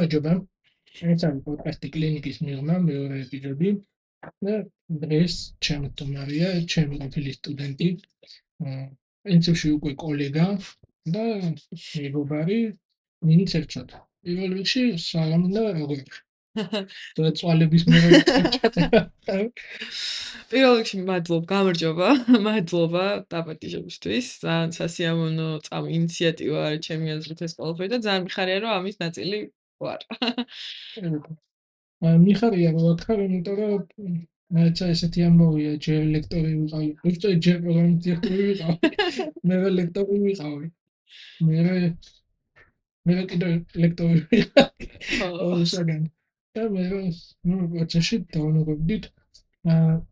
გამარჯობა. ეს არის პოდკასტი კლინიკის მიღმა მეორე ეპიზოდი. და დღეს ჩემი თომარია, ჩემი ყოფილი სტუდენტი, პრინციპში უკვე კოლეგა და მეგობარი მინიც ერჩოთ. პირველ რიგში სალამი და როგორ. და წვალების მიღება. პირველ რიგში მადლობა, გამარჯობა, მადლობა დაპატიჟებისთვის. ძალიან სასიამოვნო ინიციატივა არის ჩემი აზრით ეს ყველაფერი და ძალიან მიხარია რომ ამის ნაწილი ვარ. მიხარია რომ ვარ, იმიტომ რომ მეც ესეთი ამბავია, ჯერ ლექტორი ვიყავი. უბრალოდ ჯერ პროგრამის დირექტორი ვიყავი. მე ლექტორი ვიყავი. მე კიდევ ლექტორი ვიყავი. ოღონდ და მე პროცესში დავუყებდით.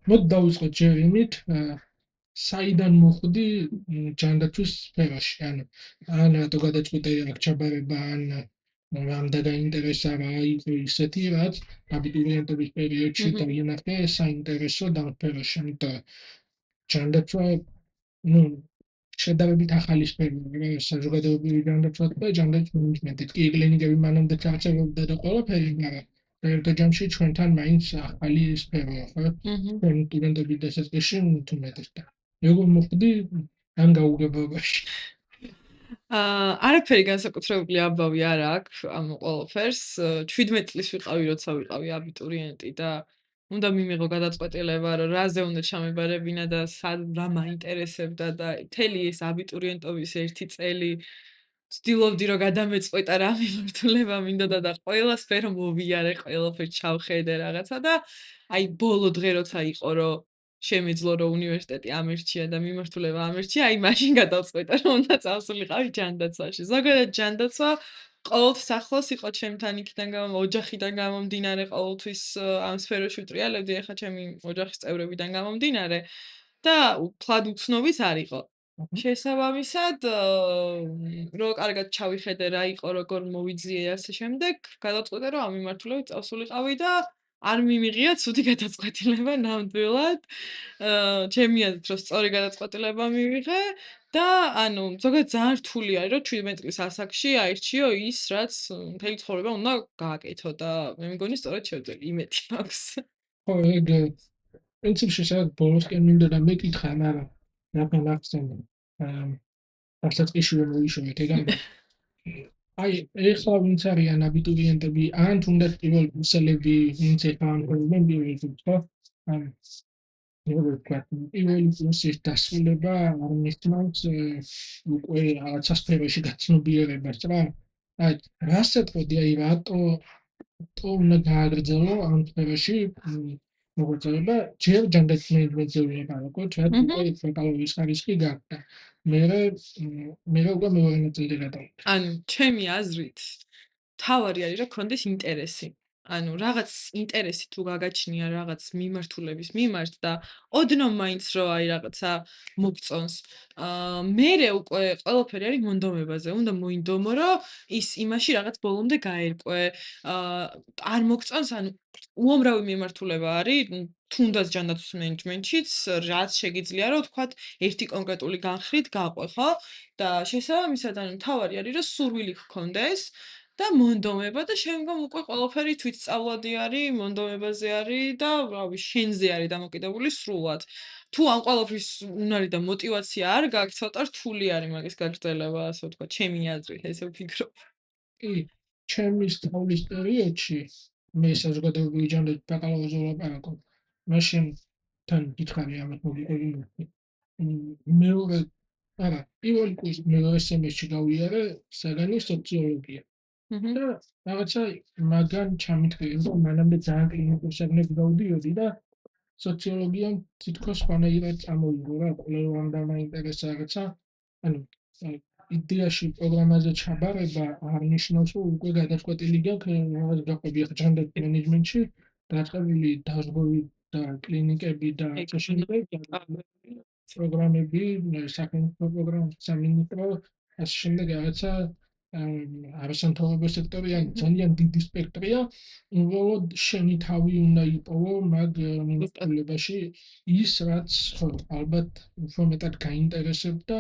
მოდ დავიწყოთ ჯერ იმით, საიდან მოხვდი ჯანდაცვის სფეროში, ან რატო გადაწყვიტე აქ ჩაბარება, ან რამ დაგაინტერესა რა იყო ისეთი რაც აბიტურიენტების პერიოდში დაინახე საინტერესო დამსფეროში, იმიტომ ჯანდაცვა შედარებით ახალი სფეროა, საზოგადოებრივი ჯანდაცვა და ჯანდაცვის მენეჯმენტი. კი კლინიკები მანამდე წარწერებდა და ყველაფერი, მაგრამ ერთ ჯამში ჩვენთან მაინც ახალი სფეროა, ხო? სტუდენტების დასაწყისში თუ მეტად. როგორ მოხდი ამ გაუგებრობაში? არაფერი განსაკუთრებული ამბავი არ აქვს ამ ყველაფერს. 17 წლის ვიყავი, როცა ვიყავი აბიტურიენტი და უნდა მიმიღო გადაწყვეტილება, რომ რაზე უნდა ჩამებარებინა და რა მაინტერესებდა და მთელი ეს აბიტურიენტობის 1 წელი ვცდილობდი რომ გადამეწყვეტა რა მიმართულება მინდოდა და ყველა სფერო მოვიარე, ყველაფერი ჩავხედე რაღაცა და აი ბოლო დღე როცა იყო რომ შემეძლო რომ უნივერსიტეტი ამერჩია და მიმართულება ამერჩია, აი მაშინ გადავწყვეტა რომ უნდა წავსულიყავი ჯანდაცვაში. ზოგადად ჯანდაცვა ყოველთვის ახლოს იყო ჩემთან იქიდან ოჯახიდან გამომდინარე, ყოველთვის ამ სფეროში ვტრიალებდი, ახლა ჩემი ოჯახის წევრებიდან გამომდინარე და თლად უცნობიც არ იყო. შესაბამისად, რო კარგად ჩავიხედე რა იყო, როგორ მოვიძიე ასე შემდეგ, გადავწყვეტე რომ ამ მიმართულებით წავსულიყავი და არ მიმიღია ცუდი გადაწყვეტილება ნამდვილად. ჩემი აზრით, რომ სწორი გადაწყვეტილება მივიღე და ანუ ზოგადად ძალიან რთული არის, რომ 17 წლის ასაკში აირჩიო ის, რაც მთელი ცხოვრება უნდა გააკეთო და მე მგონი სწორად შევძელი, იმეთი მაქვს. ხო, ეგ პრინციპში სადაც ბოლოსკენ მინდოდა მეკითხა, მაგრამ რატომ ახსენე? დასაწყისში რომ მოვიშოვეთ ეგ ამბავი. აი, ეხლა ვინც არიან აბიტურიენტები, ან თუნდაც პირველ კურსელები, ვინც ეხლა ამბობენ პირველად, ხო? პირველი კურსის დასრულება არ ნიშნავს უკვე რაღაცა სფეროში გაცნობიერებას რა. აი, რას ეთქოდი, აი რატო უნდა გააგრძელო ამ სფეროში მოგოწოება, ჯერ ჯანდაცვის მენეჯმენტზე ვიყავ, ჩვენ უკვე ბაკალავრის ხარისხი გაქვს და მე უკვე მეორე ნაწილზე გადავიდე. ანუ ჩემი აზრით თავარი არის რომ გქონდეს ინტერესი. ანუ რაღაც ინტერესი თუ გაგაჩნია რაღაც მიმართულების მიმართ და ოდნავ მაინც რომ აი რაღაცა მოგწონს. მერე უკვე ყველაფერი არის მონდომებაზე. უნდა მოინდომო რომ ის იმაში რაღაც ბოლომდე გაერკვე. არ მოგწონს, ანუ უამრავი მიმართულება არის, თუნდაც ჯანდაცვის მენეჯმენტშიც, რაც შეგიძლია რომ თქვათ ერთი კონკრეტული განხრით გაყვე, ხო? და შესაბამისად, ანუ თავარი არის რომ სურვილი გქონდეს და მონდომება და შემდგომ უკვე ყველაფერი თვითსწავლადი არის, მონდომებაზე არის და რავი, შენზე არის დამოკიდებული სრულად. თუ ამ ყველაფრის უნარი და мотиваცია არ გაქვს, ცოტა რთული არის მაგის გაგრძელება, ასე ვთქვათ, ჩემი აზრით, ესე ვფიქრობ. კი, ჩემი სწავლის პერიოდში მე საზოგადოებრივი ჯანდაცვის ბაკალავრზე ვლაპარაკობ. მაშინ თან გითხარი ამას მოგიყვები. მეორე პირველი კურსი მეორე სემესტრში გავიარე საგანი სოციოლოგია. და რაღაცა მაგან ჩამიტყევი, რომ მანამდე ძალიან კლინიკურ საგნებს გავდიოდი და სოციოლოგიამ თითქოს სხვანაირად წამოვიღო რა, ყველა რამ დამაინტერესა რაღაცა. ანუ იდეაში პროგრამაზე ჩაბარება არ ნიშნავს, რომ უკვე გადაწყვეტილი გაქვს რაღაც გაყვები ახლა ჯანდაცვის მენეჯმენტში, დაწყებული დაზღვევი და კლინიკები და ასე შემდეგ. პროგრამები, სახელმწიფო პროგრამები, სამინისტრო, ასე შემდეგ რაღაცა არასამთავრობო სექტორი, ძალიან დიდი სპექტრია. უბრალოდ შენი თავი უნდა იპოვო მაგ მიმართულებაში ის, რაც ალბათ უფრო მეტად გაინტერესებს და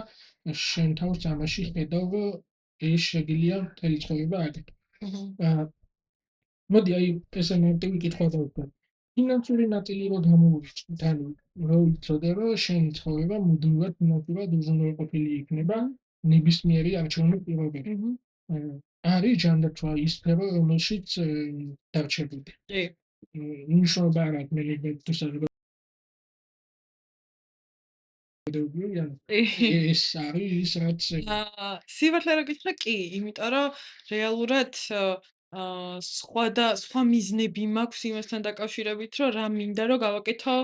შენ თავს ამაში ხედავ, ეს შეგიძლია მთელი ცხოვრება აგეთო. მოდი აი ესე მარტივი კითხვა დავუდგა. ფინანსური ნაწილი რო გამოვიწყოთ, ანუ რო იცოდე, რომ შენი ცხოვრება მუდმივად ფინანსურად უზრუნველყოფილი იქნება ნებისმიერი არჩევნის პირობებით. აჰა. არის ჯანდაცვა ის სფერო, რომელშიც დარჩებოდი. კი. მნიშვნელობა არ აქვს მენეჯმენტ თუ საზოგადოებრივი, ეს არის ის, რაც სიმართლე რა გითხრა, კი, იმიტომ რომ რეალურად სხვა მიზნები მაქვს იმასთან დაკავშირებით, რომ რა მინდა რომ გავაკეთო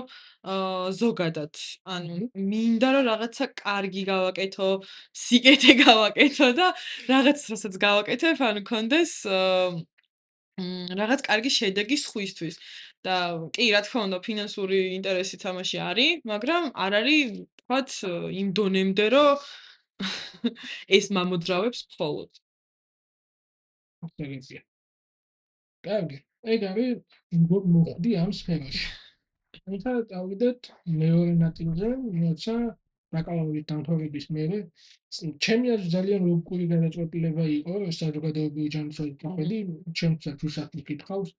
ზოგადად. ანუ აჰა. მინდა რომ რაღაცა კარგი გავაკეთო, სიკეთე გავაკეთო და რაღაც რასაც გავაკეთებ, ანუ კონდეს რაღაც კარგი შედეგი სხვისთვის. და კი, რა თქმა უნდა, ფინანსური ინტერესიც ამაში არის, მაგრამ არ არის ვთქვათ იმ დონემდე, რომ ეს მამოძრავებს მხოლოდ. ხერხია. კარგი. ეგ არის მოხდი ამ სფეროში. ეხლა წავიდეთ მეორე ნაწილზე, როცა ბაკალავრის დამთავრების მერე ჩემი აზრით ძალიან ლოგიკური გადაწყვეტილება იყო საზოგადოებრივი ჯანმრთელობის წახვედი, ჩემსაც უსახი კითხავს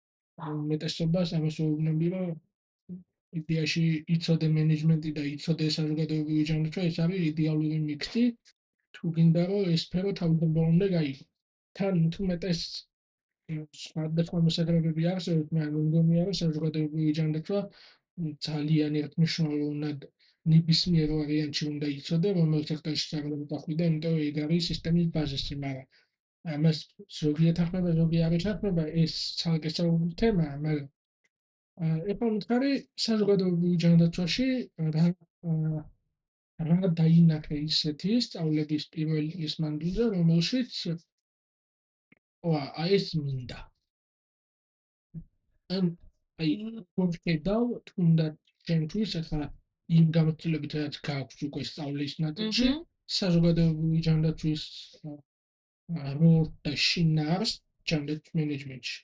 უმეტესობას ამას ვეუბნები, რომ იდეაში იცოდე მენეჯმენტი და იცოდე საზოგადოებრივი ჯანმრთელობა, ეს არის იდეალური მიქსი, თუ გინდა რომ ეს სფერო თავიდან ბოლომდე გაიგო. თან თუ მეტეს სხვადასხვა მოსაზრებები არსებობს, მაგრამ მგონია რომ საზოგადოებრივი ჯანდაცვა ძალიან ერთმნიშვნელოვნად ნებისმიერ ვარიანტში უნდა იცოდე, რომელ სექტორში საგადო დახვიდე, იმიტომ რომ ეგ არის სისტემის ბაზისი, მაგრამ ამას ზოგი ეთანხმება, ზოგი არ ეთანხმება, ეს ცალკე საუბრის თემაა, მაგრამ ეხლა მითხარი საზოგადოებრივ ჯანდაცვაში რა დაინახე ისეთი სწავლების პირველ ის მანძილზე, რომელშიც ეს მინდა. აი ვხედავ თუნდაც ჩემთვის ახლა იმ გამოცდილებით რაც გაქვს უკვე სწავლის ნაწილში საზოგადოებრივი ჯანდაცვის როლ და შინაარს ჯანდაცვის მენეჯმენტში.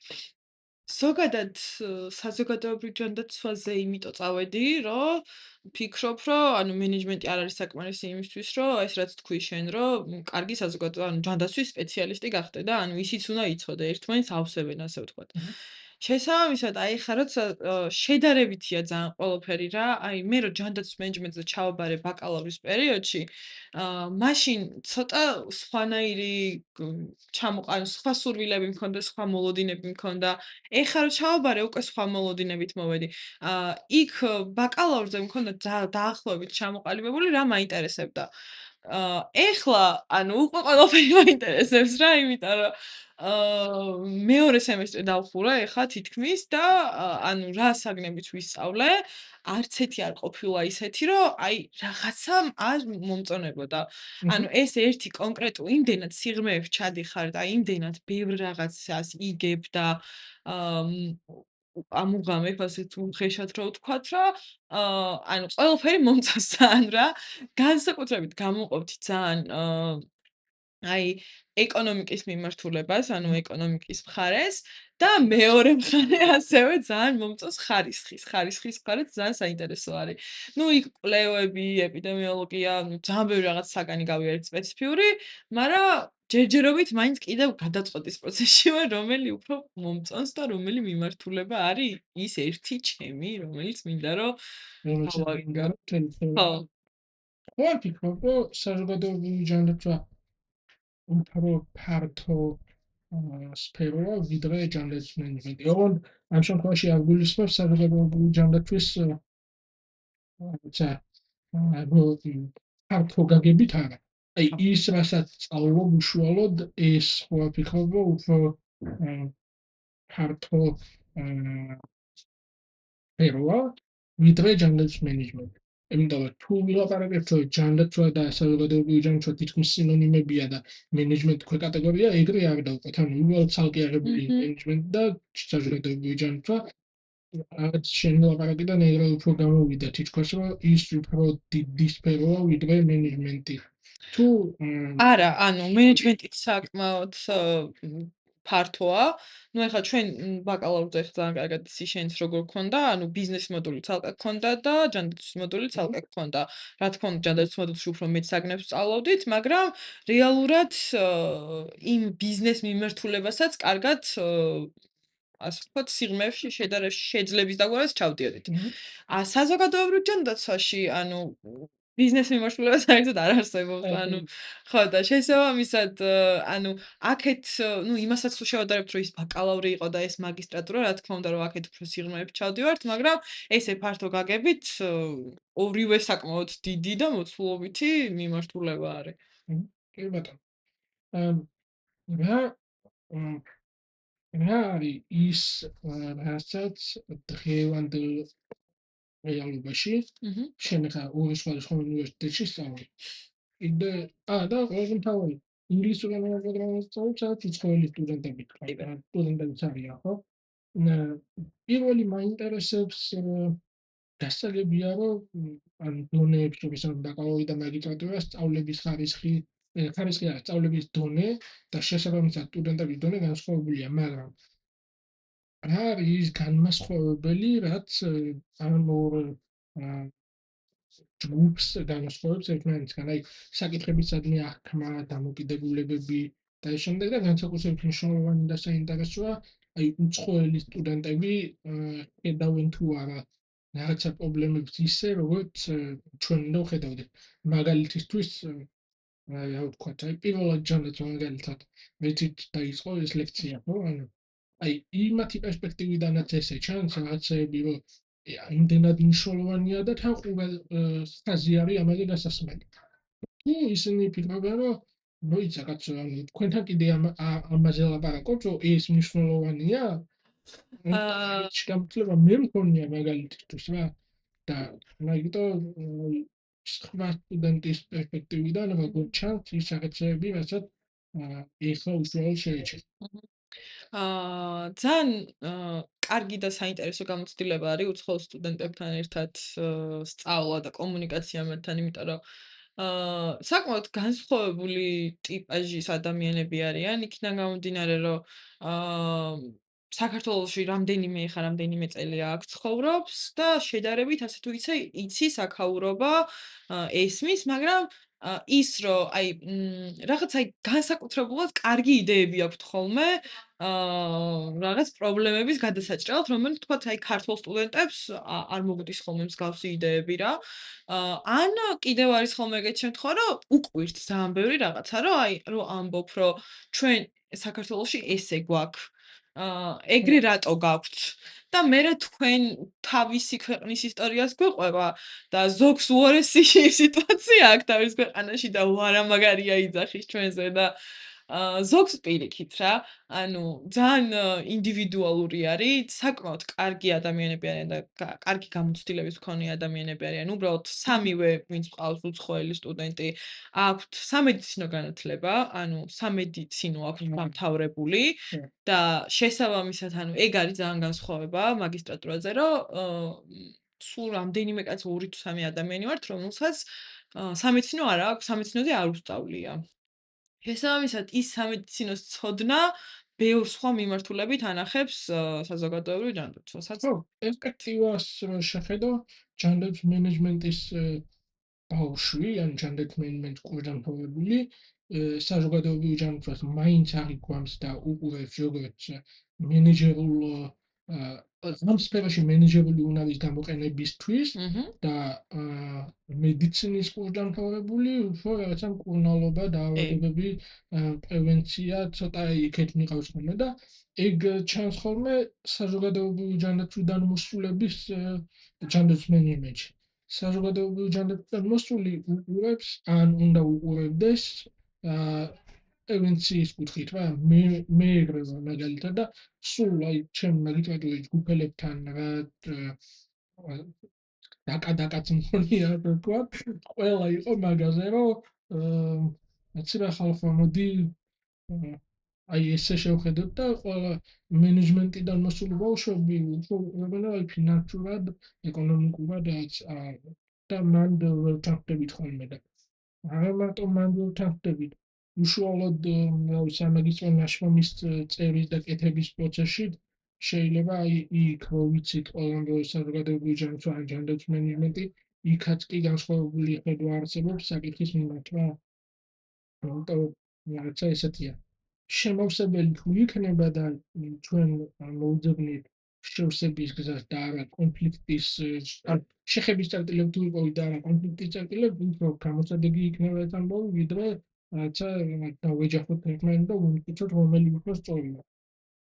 ზოგადად საზოგადოებრივ ჯანდაცვაზე იმიტომ წავედი, რომ ფიქრობ, რომ ანუ მენეჯმენტი არ არის საკმარისი იმისთვის, რომ ეს რაც თქვი შენ, რომ კარგი ჯანდაცვის სპეციალისტი გახდე და ანუ ისიც უნდა იცოდე, ერთმანეთს ავსებენ, ასე ვთქვათ. შესაბამისად, აი ხა როცა შედარებითია ძალიან ყველაფერი რა, აი მე რო ჯანდაცვის მენეჯმენტზე ჩავაბარე ბაკალავრის პერიოდში, მაშინ ცოტა სხვანაირი სხვა სურვილები მქონდა, სხვა მოლოდინები მქონდა. ეხლა რო ჩავაბარე, უკვე სხვა მოლოდინებით მოვედი. იქ ბაკალავრზე მქონდა დაახლოებით ჩამოყალიბებული რა მაინტერესებდა. ეხლა ანუ უკვე ყველაფერი მაინტერესებს რა, იმიტომ რომ მეორე სემესტრი დავხურე ეხლა თითქმის და ანუ რა საგნებით ვისწავლე, არც ერთი არ ყოფილა ისეთი, რომ აი რაღაცამ არ მომწონებოდა. ანუ ეს ერთი კონკრეტულ იმდენად სიღრმეებს ჩადიხარ და იმდენად ბევრ რაღაცას იგებ და ამუღამებ ასე თუ ხეშად რო ვთქვათ რა, ანუ ყველაფერი მომწონს ძალიან რა. განსაკუთრებით გამოვყოფთ ძალიან აი ეკონომიკის მიმართულებას, ანუ ეკონომიკის მხარეს და მეორე მხარე ასევე ძალიან მომწონს ხარისხის მხარეც ძალიან საინტერესო არის. ნუ იქ კვლევები, ეპიდემიოლოგია, ნუ ძალიან ბევრი რაღაც საგანი გავიარეთ სპეციფიური, მაგრამ ჯერჯერობით მაინც კიდევ გადაწყვეტის პროცესში ვარ, რომელი უფრო მომწონს და რომელი მიმართულება არის ის ერთი ჩემი, რომელიც მინდა რომ ხო. ხო, ვფიქრობ, რომ საზოგადოებრივი ჯანდაცვა უფრო ფართო სფეროა, ვიდრე ჯანდაცვის მენეჯმენტი. ოღონდ ამ შემთხვევაში არ გულისხმობს საზოგადოებრივი ჯანდაცვის ფართო გაგებით არა. აი ის, რასაც სწავლობ უშუალოდ, ეს ხო ვფიქრობ, რომ უფრო ფართო სფეროა, ვიდრე ჯანდაცვის მენეჯმენტი. იმიტომ რომ თუ ვილაპარაკებთ, რომ ჯანდაცვა და საზოგადოებრივი ჯანდაცვა თითქმის სინონიმებია და მენეჯმენტი ქვეკატეგორია, ეგრე არ დავყვეთ. ანუ უბრალოდ ცალკე აღებული მენეჯმენტი და საზოგადოებრივი ჯანდაცვა. რაც შენ ვილაპარაკიდან ეგრე უფრო გამოვიდა თითქოს, რომ ის უფრო დიდი სფეროა, ვიდრე მენეჯმენტი. თუ არა, ანუ მენეჯმენტიც საკმაოდ ფართოა. ნუ ეხლა ჩვენ ბაკალავრზე ძალიან კარგად იცი შენც როგორ გქონდა, ანუ ბიზნეს მოდული ცალკე გქონდა და ჯანდაცვის მოდული ცალკე გქონდა. რა თქმა უნდა, ჯანდაცვის მოდულში უფრო მეტ საგნებს სწავლობდით, მაგრამ რეალურად იმ ბიზნეს მიმართულებასაც კარგად ასე ვთქვათ, სიღრმეებში შედარებაში შეძლების დაგვარებას ჩავდიოდით. Mhm. საზოგადოებრივ ჯანდაცვაში, ბიზნეს მიმართულება საერთოდ არ არსებობს, ხო და შესაბამისად, აქეთ, იმასაც თუ შევადარებთ, რომ ის ბაკალავრი იყო და ეს მაგისტრატურა, რა თქმა უნდა, რომ აქეთ უფრო სიღრმეებში ჩავდივართ, მაგრამ ესე ფართო გაგებით, ორივე საკმაოდ დიდი და მოცულობითი მიმართულება არის. კი ბატონო. რა რა არის ის რასაც დღევანდელ რეალობაში შენ ხა ორი სხვადასხვა უნივერსიტეტში სწავლობ. კიდე და ყველაზე მთავარი ინგლისური პროგრამის სწავლობ, სადაც უცხოელი სტუდენტები სტუდენტებიც არიან, ხო? პირველი მაინტერესებს დასწრებია, რომ დონეებს შორის ბაკალავრი და მაგისტრატურა სწავლების ხარისხი არა, სწავლების დონე და შესაბამისად სტუდენტების დონე განსხვავებულია, მაგრამ რა არის ის განმასხვავებელი, რაც ამ ორ ჯგუფს განასხვავებს ერთმანეთისგან? აი, საკითხებისადმი აღქმა, დამოკიდებულებები და ამ შემდეგ და განსაკუთრებით მნიშვნელოვანი და საინტერესოა, აი, უცხოელი სტუდენტები ხედავენ თუ არა რაღაცა პრობლემებს ისე, როგორც ჩვენ უნდა ვხედავდეთ. მაგალითისთვის, რა ვთქვათ, აი, პირველად ჯანდაცვა მაგალითად მეცით დაიწყო ეს ლექცია, ხო? აი, იმათი პერსპექტივიდანაც ესე ჩანს, რაღაცეები, რომ იმდენად მნიშვნელოვანია და თან ყოველ ხაზი არის ამაზე დასასმელი. თუ ისინი ფიქრობენ, რომ მოიცა კაცო, თქვენთან კიდე ამაზე ლაპარაკობთ, რომ ეს მნიშვნელოვანია, გამძლება მე მქონია მაგალითისთვის რა და მაგიტომ სხვა სტუდენტის პერსპექტივიდან როგორ ჩანს ის რაღაცეები, რასაც ეხლა უშუალოდ შეეჩერა. ძალიან კარგი და საინტერესო გამოცდილება არის უცხოელ სტუდენტებთან ერთად სწავლა და კომუნიკაცია მათთან, იმიტომ რომ საკმაოდ განსხვავებული ტიპაჟის ადამიანები არიან, იქიდან გამომდინარე, რომ საქართველოში რამდენიმე წელი აქ ცხოვრობს და შედარებით ასე თუ იცი საქაურობა, ესმის, მაგრამ ის რომ აი რაღაც აი განსაკუთრებულად კარგი იდეები აქვთ ხოლმე რაღაც პრობლემების გადასაჭრელად, რომელიც თქვათ აი ქართულ სტუდენტებს არ მოგვდის ხოლმე მსგავსი იდეები რა. ან კიდევ არის ხოლმე ეგეთი შემთხვევა, რომ უკვირთ ძალიან ბევრი რაღაცა, რომ აი რომ ამბობ, რომ ჩვენ საქართველოში ესე გვაქვს. ეგრე რატო გაქვთ? და მერე თქვენ თავისი ქვეყნის ისტორიას გვეყვება და ზოგს უარესი სიტუაცია აქვს თავის ქვეყანაში და უარამაგარია იძახის ჩვენზე და ზოგს პირიქით რა. ძალიან ინდივიდუალური არის, საკმაოდ კარგი ადამიანები არიან და კარგი გამოცდილების მქონე ადამიანები არიან. უბრალოდ სამივე, ვინც მყავს უცხოელი სტუდენტი, აქვთ სამედიცინო განათლება, სამედიცინო აქვთ დამთავრებული და შესაბამისად, ეგ არის ძალიან განსხვავება მაგისტრატურაზე, რომ სულ რამდენიმე კაც 2 თუ 3 ადამიანი ვართ, რომელსაც სამედიცინო არ აქვს, სამედიცინოზე არ უსწავლია. შესაბამისად, ის სამედიცინოს ცოდნა ბევრ სხვა მიმართულებით ანახებს საზოგადოებრივ ჯანდაცვასაც. ხო, პერსპექტივას რო შეხედო, ჯანდაცვის მენეჯმენტის ბავშვი, ჯანდაცვის მენეჯმენტის კურსდამთავრებული, საზოგადოებრივ ჯანდაცვას მაინც აღიქვამს და უყურებს როგორც მენეჯერულ ამ სფეროში მენეჯერული უნარის გამოყენებისთვის და მედიცინის კურსდამთავრებული უფრო რაღაცა მკურნალობა, დაავადებები, პრევენცია, ცოტა იქეთ მიყავს ხოლმე და ეგ ჩანს ხოლმე საზოგადოებრივი ჯანდაცვიდან მოსულების ჯანდაცვის მენეჯმენტში. საზოგადოებრივი ჯანდაცვიდან მოსული უყურებს ან უნდა უყურებდეს პრევენციის კუთხით რა, მე ეგრევა მაგალითად და სულ აი ჩემ მაგისტრატურის ჯგუფელებთან რა დაკაც მქონია რა თქვა, ყველა იყო მაგაზე რომ ეცება ხალხო მოდი აი ესე შევხედოთ და ყველა მენეჯმენტიდან მოსული ბავშვები უყურებენ აი ფინანსურად, ეკონომიკურად და მან ვერ ჩახდებით ხოლმე და არა მარტო მან ვერ ჩახდებით, უშუალოდ სამაგისტრო ნაშრომის წერის და კეთების პროცესში შეიძლება აი იქ რო ვიცით ყველგან საზოგადოებრივი ჯანდაცვის მენეჯმენტი იქაც კი განსხვავებული ხედვა არსებობს საკითხის მიმართ რა. იმიტომ რაღაცა ესეთია. შემავსებელი თუ იქნება და ჩვენ მოვუძებნით შევსების გზას და არა კონფლიქტის შეხების წერტილებ თუ იყავით და არა კონფლიქტის წერტილებ, უფრო გამოსადეგი იქნება ეს ამბავი, ვიდრე რაცა დავეჯახოთ ერთმანეთს და ვიმტკიცოთ რომელი უფრო სწორია.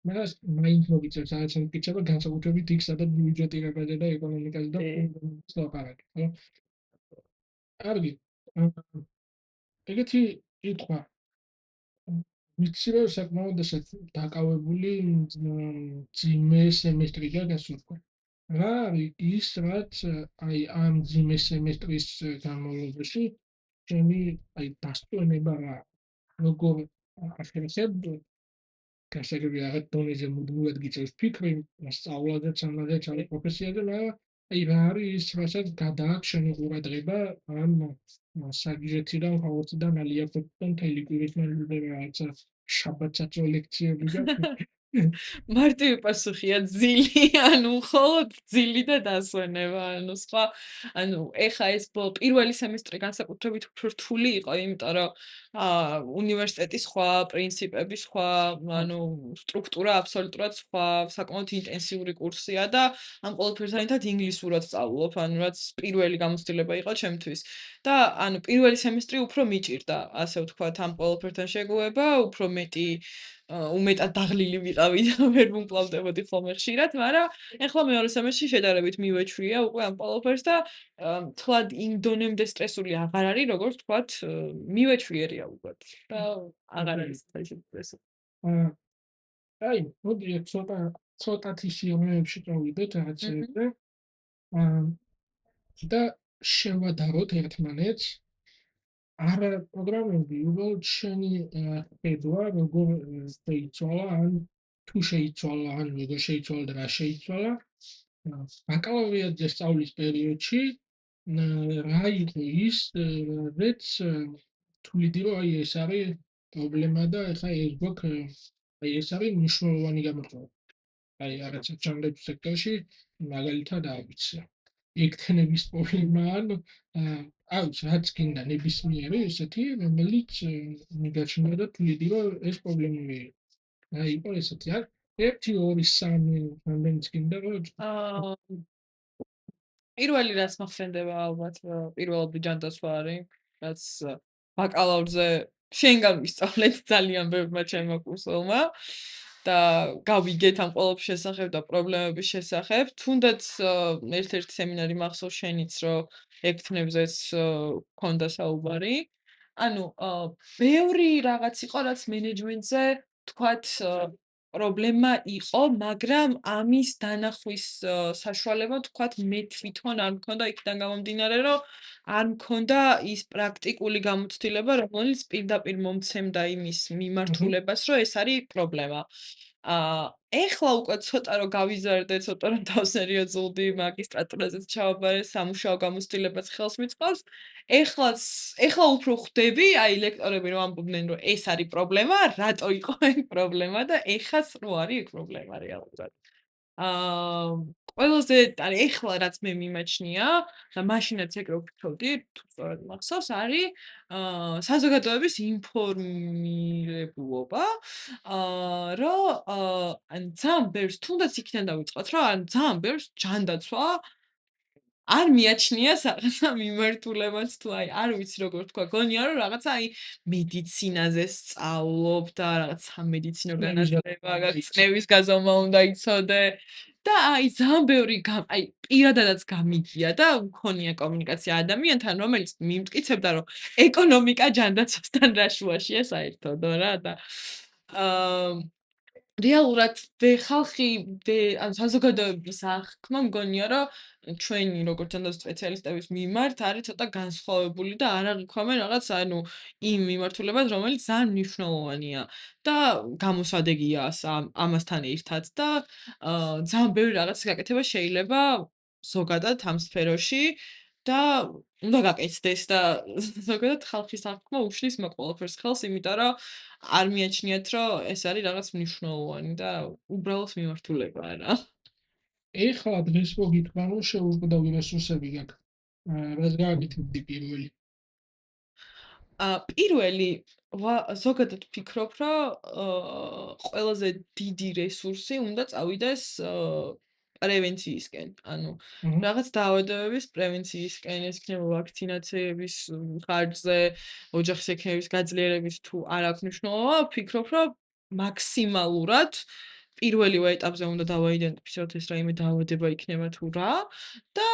მაგრამ მაინც მოგიწევს რაღაც მტკიცება განსაკუთრებით იქ, სადაც ბიუჯეტირებაზე და ეკონომიკაზე და ფუნდამენტს ლაპარაკი, ხო? კარგი. ეგეთი კითხვა ვიცი რომ საკმაოდ ესე დაკავებული ძიმე სემესტრია გასულიყო. რა არის ის რაც აი ამ ძიმე სემესტრის განმავლობაში ჩემი აი დასტონება რა როგორ ახერხებ გასაგები რაღაც დონეზე მუდმივად გიწევს ფიქრი სწავლაზე, ცნობაზე, ჩავი პროფესიაზე, მაგრამ აი რა არის ის რასაც გადააქვს შენი ყურადღება ამ საგიჟეთიდან, ხალხიდან, ალიაფებთან მთელი კვირის მანძილზე რაღაცა შაბათსაცო ლექციები და მარტივი პასუხია ძილი, ანუ მხოლოდ ძილი და დასვენება, ანუ სხვა, ანუ ეხა ეს პირველი სემესტრი განსაკუთრებით უფრო რთული იყო, იმიტომ რომ უნივერსიტეტის სხვა, პრინციპები სხვა, ანუ სტრუქტურა აბსოლუტურად სხვა, საკმაოდ ინტენსიური კურსია და ამ ყველაფერთან ერთად ინგლისურად სწავლობ, ანუ რაც პირველი გამოცდილება იყო ჩემთვის. და ანუ პირველი სემესტრი უფრო მიჭირდა, ასე ვთქვათ, ამ ყველაფერთან შეგუება, უფრო უმეტად დაღლილი ვიყავი და ვერ ვუმკლავდებოდი ხოლმე ხშირად, მაგრამ ეხლა მეორე სემესტრში შედარებით მივეჩვია უკვე ამ ყველაფერს და თლად იმ დონემდე სტრესული აღარ არის, როგორც ვთქვათ, მივეჩვიერია უბრალოდ და აღარ არის საერთოდ სტრესული. აი, მოდი ცოტათი სიომეებში წავიდეთ რაღაცებზე და შევადაროთ ერთმანეთს. არა პროგრამები, უბრალოდ შენი ხედვა, როგორ შეიცვალა, ან თუ შეიცვალა, ან როგორ შეიცვალა და რა შეიცვალა. ბაკალავრიატზე სწავლის პერიოდში რა იყო ის, რაც თuliდი რომ აი ეს არის პრობლემა და ეხა ეს გვაქვს აი ეს არის მნიშვნელოვანი გამოწვევა. აი რაღაცა ჯანდების სექტორში მაგალითად ავიცი. ექთნების პრობლემა ან აქვს რაც გინდა ნებისმიერი ესეთი რომელიც მიგაჩნია და თuliდი რომ ეს პრობლემები აი იყო ესეთი არ 1 2 3 რამდენიც გინდა რომ პირველი რაც მახსენდება ალბათ პირველობრივ ჯანდაცვა არის რაც ბაკალავრზე შენ გამისწავლეთ ძალიან ბევრმა ჩემმა კურსელმა და გავიგეთ ამ ყველაფრის შესახებ და პრობლემების შესახებ. თუნდაც ერთ-ერთი სემინარი მახსოვს შენიც, რომ ექთნებზეც ქონდა საუბარი. ანუ ბევრი რაღაც იყო, რაც მენეჯმენტზე თქვათ პრობლემა იყო, მაგრამ ამის დანახვის საშუალება თქვათ მე თვითონ არ მქონდა იქიდან გამომდინარე, რომ არ მქონდა ის პრაქტიკული გამოცდილება, რომელიც პირდაპირ მომცემდა იმის მიმართულებას, რომ ეს არის პრობლემა. ეხლა უკვე ცოტა რომ გავიზარდე, ცოტა რომ დავსერიოზულდი, მაგისტრატურაზეც ჩავაბარე, სამუშაო გამოცდილებაც ხელს მიწყობს. ეხლა უფრო ხვდები, აი ლექტორები რომ ამბობდნენ, რომ ეს არის პრობლემა, რატო იყო ეგ პრობლემა და ეხაც რო არის ეგ პრობლემა რეალურად. ყველაზე არის ეხლა რაც მე მიმაჩნია და მაშინაც ეგ რო ვფიქრობდი, თუ სწორად მახსოვს, არის საზოგადოების ინფორმირებულობა, რომ ან ძალიან ბევრს თუნდაც იქიდან დავიწყოთ, რომ ან ძალიან ბევრს ჯანდაცვა არ მიაჩნია რაღაცა მიმართულებაც თუ აი არ ვიცი როგორ თქვა, გონია რომ რაღაცა აი მედიცინაზე სწავლობ და რაღაც სამედიცინო განათლება გაქვს, წნევის გაზომა უნდა იცოდე და აი ძალიან ბევრი აი პირადადაც გამიგია და მქონია კომუნიკაცია ადამიანთან, რომელიც მიმტკიცებდა რომ ეკონომიკა ჯანდაცვასთან რა შუაშია საერთოდ რა და რეალურად ხალხი ან საზოგადოების აღქმა მგონია რომ ჩვენი როგორც ჯანდაცვის სპეციალისტების მიმართ არის ცოტა განსხვავებული და არ აღიქვამენ რაღაც ანუ იმ მიმართულებად რომელიც ძალიან მნიშვნელოვანია და გამოსადეგია ამასთან ერთად და ძალიან ბევრი რაღაც გაკეთება შეიძლება ზოგადად ამ სფეროში და უნდა გაკეთდეს და ზოგადად ხალხის აღქმა უშლის მაგ ყველაფერს ხელს, იმიტომ რომ არ მიაჩნიათ, რომ ეს არის რაღაც მნიშვნელოვანი და უბრალოდ მიმართულებაა რა. ეხლა დღეს მოგითხრა რომ შეუდგა რესურსები გაქვს. რას გააკეთებდი პირველი? პირველი ზოგადად ვფიქრობ, რომ ყველაზე დიდი რესურსი უნდა წავიდეს პრევენციისკენ. ანუ აჰა. რაღაც დაავადებების პრევენციისკენ, ეს იქნება ვაქცინაციების ხარჯზე, ოჯახის ექიმების გაძლიერების თუ არ აქვს მნიშვნელობა, ვფიქრობ, რომ მაქსიმალურად პირველივე ეტაპზე უნდა დავაიდენტიფიციროთ ეს რაიმე დაავადება იქნება თუ რა და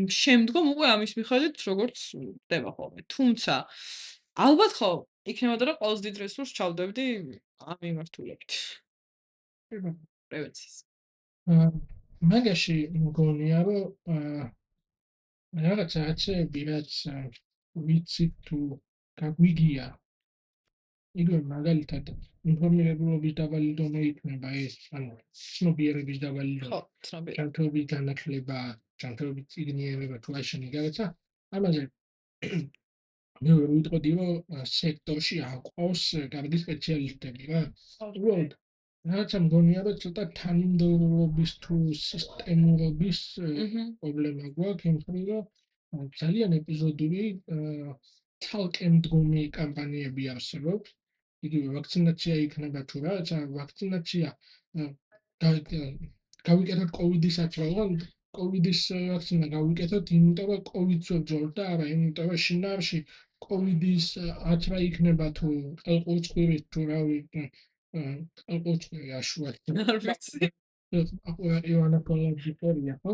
შემდგომ უკვე ამის მიხედვით როგორც ხდება ხოლმე. თუმცა ალბათ ხო, იქნებოდა რომ ყველაზე დიდ რესურსს ჩავდებდი ამ მიმართულებით ება, პრევენციის. აა, მაგაში მგონია, რომ რაღაცა აცეები, რაც ვიცით თუ გაგვიგია, იგივე მაგალითად ინფორმირებულობის დაბალი დონე იქნება ეს, ანუ ცნობიერების დაბალი ხო, დონე, ცნობილი. ჯანმრთელობის განათლება, ჯანმრთელობის წიგნიერება თუ აი შენი რაღაცა, ამაზე მე ვერ ვიტყოდი, რომ სექტორში აყვავს კარგი სპეციალისტები რა. უბრალოდ რაღაცა მგონია, რომ ცოტა თანმიმდევრობის თუ სისტემურობის მჰმ. პრობლემა გვაქვს, იმიტომ რომ ძალიან ეპიზოდური ცალკე მდგომი კამპანიები არსებობს. იგივე ვაქცინაცია იქნება თუ რაღაცა ვაქცინაცია გავიკეთოთ კოვიდის საწვავად, კოვიდის ვაქცინა გავიკეთოთ, იმიტომ რომ კოვიდს ვებრძოლოთ და არა იმიტომ რომ შინაარსში კოვიდის აცრა იქნება თუ ყელყურწყვირის თუ რავი ყელყურწყვირი აშუქება. არ ვიცი. ივანა პოლიტიკურია ხო?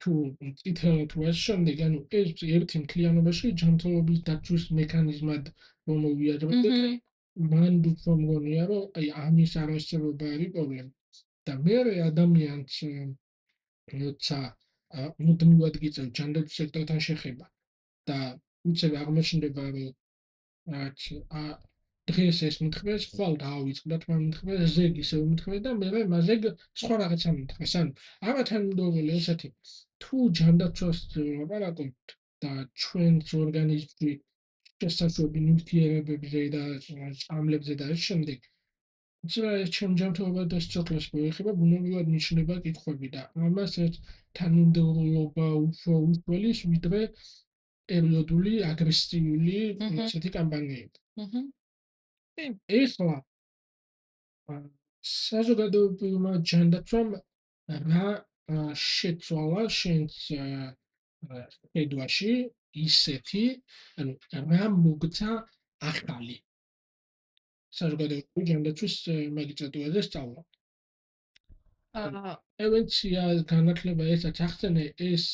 თუ წითელი თუ ეს შემდეგ, ანუ ეს ერთი მთლიანობაში ჯანმრთელობის დაცვის მექანიზმად მომოვიაზრებდეთ, მან უფრო მგონია, რომ აი ამის არარსებობა არის პრობლემა. და მეორე ადამიანს როცა მუდმივად გიწევ ჯანდაცვის სექტორთან შეხება და უცებ აღმოჩნდება, რომ რაც დღეს ეს მითხრეს, ხვალ დაავიწყდათ მან მითხრეს, ზეგ ისევ მითხრეს და მე მაზეგ სხვა რაღაცა მითხრეს. ანუ არა თანმიმდევრული ესეთი თუ ჯანდაცვას ვლაპარაკობთ და ჩვენს ორგანიზმში შესაძლებელი ნივთიერებებზე და წამლებზე და ეს შემდეგ ეს ჩემ ჯანმრთელობა და სიცოცხლეს მოეხება ბუნებრივად ნიშნება კითხვები და ამას ეს თანმიმდევრულობა უფრო უშველის ვიდრე პერიოდული აგრესიული ესეთი კამპანიები. ეხლა საზოგადოებრივმა ჯანდაცვამ რა შეცვალა შენს ხედვაში ისეთი, ანუ რა მოგცა ახალი საზოგადოებრივი ჯანდაცვის მაგისტრატურაზე სწავლა. პრევენცია, განათლება ესაც ახსენე, ეს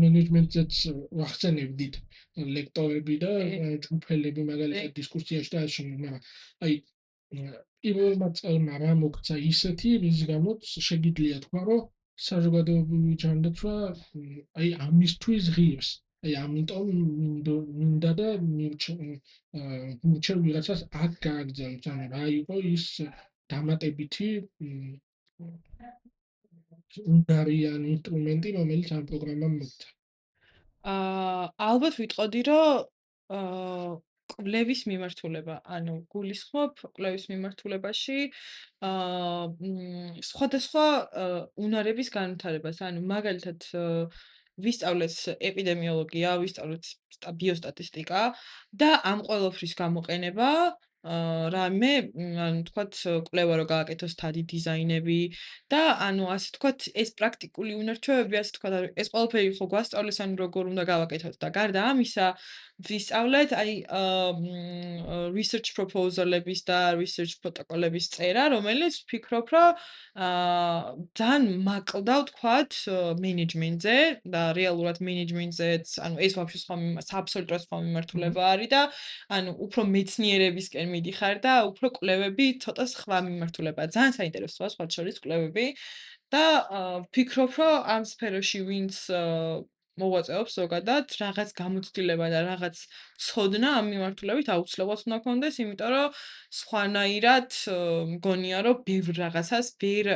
მენეჯმენტზეც ვახსენებდით ლექტორები და ჯგუფელები მაგალითად დისკუსიაში და ასე, მაგრამ აი პირველმა წელმა რა მოგცა ისეთი, რის გამოც შეგიძლია თქვა, რომ საზოგადოებრივი ჯანდაცვა აი ამისთვის ღირს. აი ამიტომ მინდა და მირჩევ ვიღაცას აქ გააგრძელოთ, ანუ რა იყო ის დამატებითი უნგარიანი ინსტრუმენტი, რომელიც ამ პროგრამამ მოგცა. ალბათ ვიტყოდი, რომ კვლევის მიმართულება, ანუ გულისხმობ კვლევის მიმართულებაში სხვადასხვა უნარების განვითარებას, ანუ მაგალითად ვისწავლეთ ეპიდემიოლოგია, ვისწავლეთ ბიოსტატისტიკა და ამ ყველაფრის გამოყენება რამე, ანუ თქვათ კვლევა რო გააკეთოს სტადი დიზაინები და ანუ ასე თქვათ ეს პრაქტიკული უნარჩვევები, ასე თქვათ, ეს ყველაფერი ხო გვასწავლეს, ანუ როგორ უნდა გავაკეთოთ და გარდა ამისა ვისწავლეთ აი research proposal-ების და research protocol-ების წერა, რომელიც ვფიქრობ, რომ ძალიან მაკლდა ვთქვათ მენეჯმენტზე და რეალურად მენეჯმენტზეც, ანუ ეს ვაფშე აბსოლუტურად სხვა მიმართულება არის და ანუ უფრო მეცნიერებისკენ მიდიხარ და უფრო კვლევები ცოტა სხვა მიმართულებაა. ძალიან საინტერესოა სხვა შორის კვლევები და ვფიქრობ, რომ ამ სფეროში ვინც მოვაწეობს ზოგადად რაღაც გამოცდილება და რაღაც ცოდნა ამ მიმართულებით აუცილებლად უნდა ქონდეს, იმიტომ რომ სხვანაირად მგონია, რომ ბევრ რაღაცას ვერ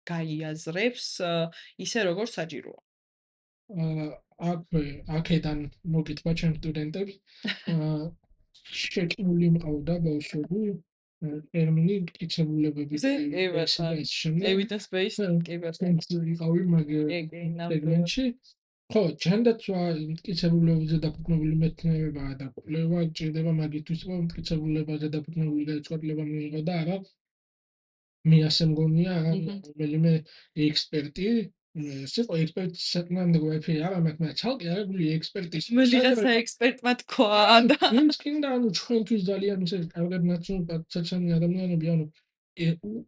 გაიაზრებს ისე როგორც საჭიროა. აქედან მოგიტყვა ჩემ სტუდენტებს შეჭრილი მყავდა ბავშვები ტერმინი მტკიცებულებების evidence based კი ბატონო. იყავი მაგ სეგმენტში ხო, ჯანდაცვა მტკიცებულებებზე დაფუძნებული მეცნიერებაა და კვლევა ჭირდება მაგისთვის, რომ მტკიცებულებაზე დაფუძნებული გადაწყვეტილება მიიღო და არა მე ასე მგონია რომელიმე ექსპერტი სიყო ექსპერტი საკმაოდ გვაფი არა მაგრამ ცალკე არებული ექსპერტის რომელიღაცა ექსპერტმა თქვა და ვინც კიდე ანუ ჩვენთვის ძალიან ისე კარგად ნაცნობ ცაცანი ადამიანები ანუ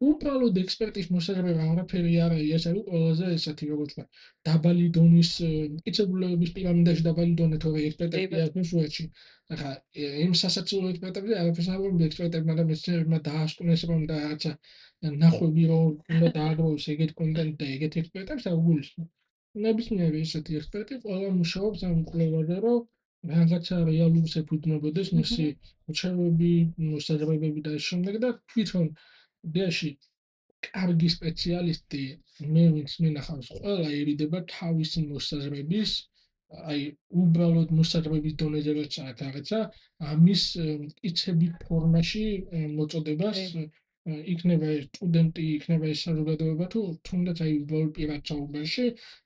უბრალოდ ექსპერტის მოსაზრება არაფერი არა ეს არის ყველაზე ესეთი როგორც ვთქვა დაბალი დონის მტკიცებულებების პირამიდაში დაბალი დონე თორე ექსპერტები აქვს სუეცი ახლა იმ სასაცილო ექსპერტებზე არაფერს არ ვიმბ ექსპერტებმა და მეცნიერებმა დაასკვნეს რომ და რაცა ნახვები რომ უნდა დააგროვოს ეგეთ კონტენტ და ეგეთ ექსპერტებს არ გულისხმობ. ნებისმიერი ესეთი ექსპერტი ყველა მუშაობს ამ კვლევაზე რომ რაღაცა რეალურს ეფუძნებოდეს მისი რჩევები, მოსაზრებები და ამ შემდეგ და თვითონ დიაში კარგი სპეციალისტი მე ვინც მინახავს ყველა ერიდება თავისი მოსაზრების აი უბრალოდ მოსაზრების დონეზე როცა რაღაცა ამის მტკიცების ფორმაში მოწოდებას იქნება ეს სტუდენტი, იქნება ეს საზოგადოება თუ თუნდაც აი უბრალოდ პირად საუბარში,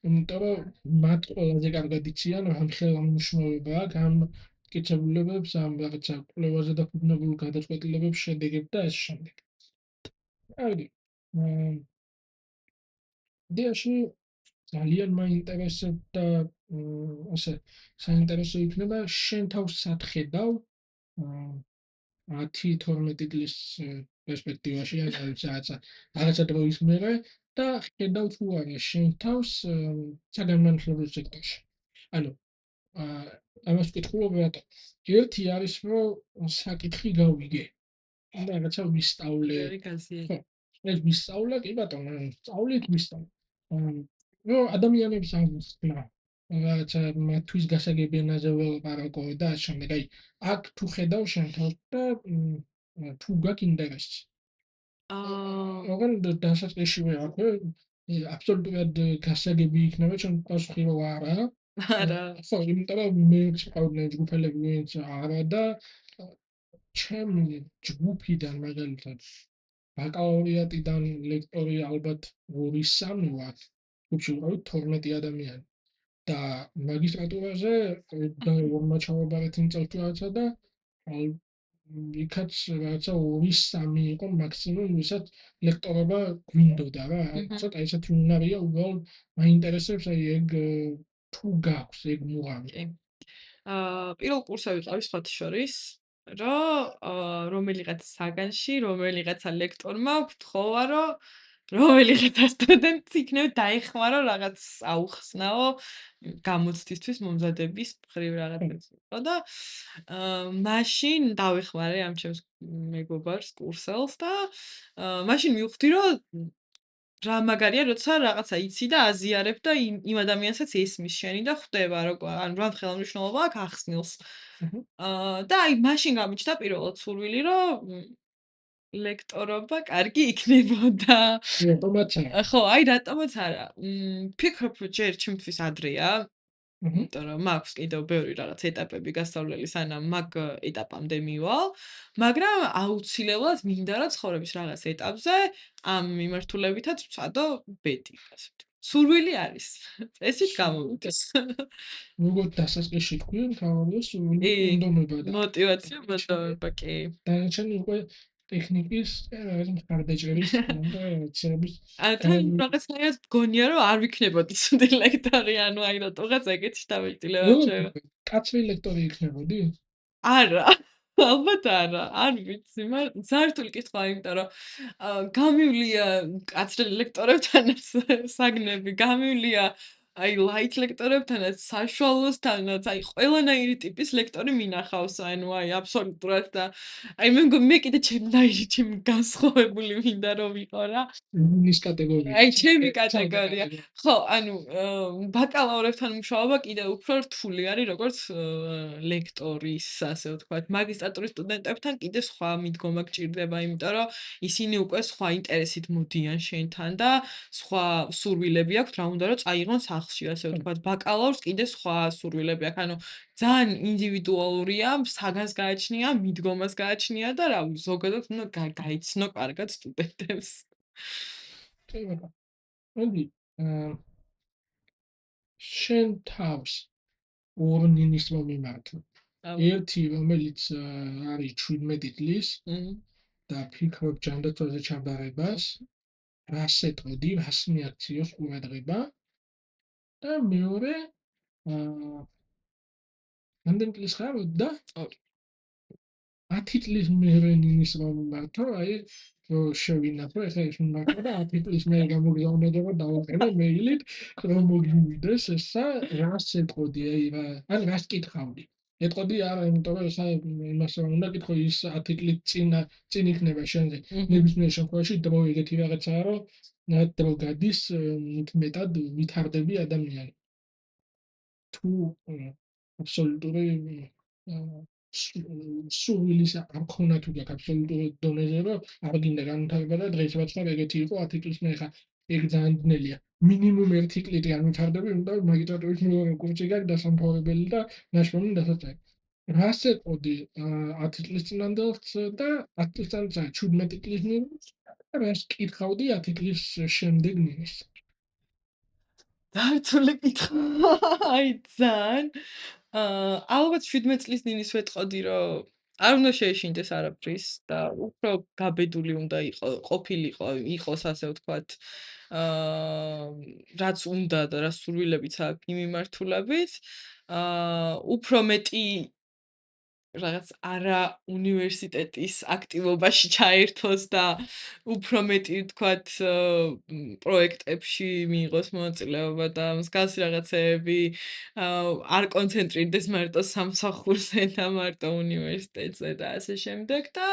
იმიტომ რომ მათ ყველაზე კარგად იციან ამ ხელმძღვანელობა აქვს ამ მტკიცებულებებს, ამ რაღაცა კვლევაზე დაფუძნებულ გადაწყვეტილებებს შედეგებს და ასე შემდეგ. კარგი. იდეაში ძალიან მაინტერესებდა ასე საინტერესო იქნება შენ თავს სად ხედავ 10-12 წლის პერსპექტივაში ან რაღაცა დროის მერე და ხედავ თუ არა შენ თავს საგანმანათლებლო სექტორში. ანუ ამას ვკითხულობ რატო? ერთი არის რომ საკითხი გავიგე. და რაღაცა ვისწავლე. ხო, ეს ვისწავლა კი ბატონო, სწავლით ვისწავლე. ნუ ადამიანებს აღსნა. რაღაცა მათთვის გასაგები ენაზე ველაპარაკო და ამ შემდეგ აი აქ თუ ხედავ შენ თავს და თუ გაქვს ინტერესი. ოღონდ დასაწყისში ვიყავ, აბსოლუტურად გასაგები იქნება ჩვენ პასუხი რომ არა. არა. ხო, იმიტომ რომ მე ვიყავდი ჯგუფელები ვინც არა და ჩემი ჯგუფიდან მაგალითად ბაკალავრიატიდან ლექტორი ალბათ 2-3 ვართ. ჯგუფში ვიყავით 12 ადამიანი. და მაგისტრატურაზე და ორმა ჩავაბარეთ იმ წელს რაღაცა და იქაც რაღაცა 2-3 იყო მაქსიმუმ, ვისაც ლექტორობა გვინდოდა რა. ცოტა ესეთი უნარია, უბრალოდ მაინტერესებს აი ეგ თუ გაქვს ეგ მუღამი. კი. პირველ კურსზე ვიყავი სხვათა შორის, რომ რომელიღაც საგანში, რომელიღაცა ლექტორმა ვთხოვა, რომ რომელიღაცა სტუდენტს იქნებ დაეხმარო რაღაც აუხსნაო გამოცდისთვის მომზადების მხრივ რაღაცას იყო და მაშინ დავეხმარე ამ ჩემს მეგობარს კურსელს და მაშინ მივხვდი რომ რა მაგარია როცა რაღაცა იცი და აზიარებ და იმ ადამიანსაც ესმის შენი და ხვდება რომ ან რა ხელმძღვანელობა აქვს ახსნილს და აი მაშინ გამიჩნდა პირველად სურვილი რომ ლექტორობა კარგი იქნებოდა. ხო, აი რატომაც არა. ვფიქრობ, რომ ჯერ ჩემთვის ადრეა. იმიტომ რომ მაქვს კიდევ ბევრი რაღაც ეტაპები გასავლელი, სანამ მაგ ეტაპამდე მივალ, მაგრამ აუცილებლად მინდა რომ ცხოვრების რაღაც ეტაპზე ამ მიმართულებითაც ვცადო ბედი, ასე ვთქვი. სურვილი არის. წესით გამოვიდეს. როგორ დასაწყისში თქვი, თავარია სურვილი უნდომება და мотивация მონდომება, კი. დანარჩენი უკვე ტექნიკის რაღაც მხარდაჭერის და ცერების თან რაღაცნაირად გონია რომ არ ვიქნებოდი ცუდი ლექტორი, ანუ აი რატოღაც ეგეთი დამეტილება შევა. კაცრი ლექტორი იქნებოდი? არა. ალბათ არა. არ ვიცი, მაგრამ ზართული კითხვა, იმიტომ რომ გამივლია კაცრი ლექტორებთანაც საგნები, გამივლია აი ლაით ლექტორებთანაც, საშუალოსთანაც, აი ყველანაირი ტიპის ლექტორი მინახავს, ანუ აი აბსოლუტურად და აი მე კიდე ჩემი განსხვავებული მინდა რომ ვიყო რა. ის კატეგორია. აი ჩემი კატეგორია. ხო, ანუ ბაკალავრებთან მუშაობა კიდე უფრო რთული არის, როგორც ლექტორის, ასე ვთქვათ, მაგისტრატურის სტუდენტებთან კიდე სხვა მიდგომა გჭირდება, იმიტომ რომ ისინი უკვე სხვა ინტერესით მოდიან შენთან და სხვა სურვილები აქვთ, რა უნდა რომ წაიღონ სახლში, ასე ვთქვათ. ბაკალავრს კიდე სხვა სურვილები აქვს, ანუ ძალიან ინდივიდუალურია, საგანს გააჩნია, მიდგომას გააჩნია და რა ვიცი, ზოგადად უნდა გაიცნო კარგად სტუდენტებს. კი ბატონო. მოდი შენ თავს ორ ნინის მომიმართო. ერთი რომელიც არის 17 წლის და ფიქრობ ჯანდაცვაზე ჩაბარებას, რას ეტყოდი, რას მიაქციოს ყურადღება და მეორე რამდენი წლის ხარ და 10 წლის მერე ნინის მომიმართო, აი შევინახო, ეხლა ის მიმართო და 10 წლის მერე გამოგზავნე და დავაყენე მეილით, რომ მოგივიდეს ესა, რას ეტყოდი, აი რას კითხავდი. ეტყოდი არა, იმიტომ რომ ესა იმას უნდა კითხო, ის 10 წლით წინ იქნება შენზე. ნებისმიერ შემთხვევაში დრო ეგეთი რაღაცაა, რომ დრო გადის, მეტად ვითარდები ადამიანი. თუ აბსოლუტური სუვილის არ ქონა თუ გაქვს აბსოლუტური დონეზე, რომ არ გინდა განვითარება და დღეს ვაწყარ ეგეთი იყო 10 წლის მე ხა ეგ ძალიან ძნელია. მინიმუმ 1 წლით არ ვითარდები, იმიტომ რომ მაგიტრატურის მეორე კურსი გაქვს დასამთავრებელი და ნაშრომი დასაწყისი. რას ეტყოდი 10 წლის წინანდელს და 10 წლის წინანდელს 17 წლის ნინს და რას კითხავდი 10 წლის შემდეგ ნინს. დართული კითხვა, აი ძალიან. ალბათ 17 წლის ნინის ვეტყოდი, რომ არ უნდა შეეშინდეს არაფრის და უფრო გაბედული უნდა იყოს ასე ვთქვათ, რაც უნდა და რაც სურვილებიც აქვს იმ მიმართულებით. უფრო მეტი რაღაც არა უნივერსიტეტის აქტივობაში ჩაერთოს და უფრო მეტი ვთქვათ პროექტებში მიიღოს მონაწილეობა და მსგავსი რაღაცეები არ კონცენტრირდეს მარტო სამსახურზე და მარტო უნივერსიტეტზე და ასე შემდეგ და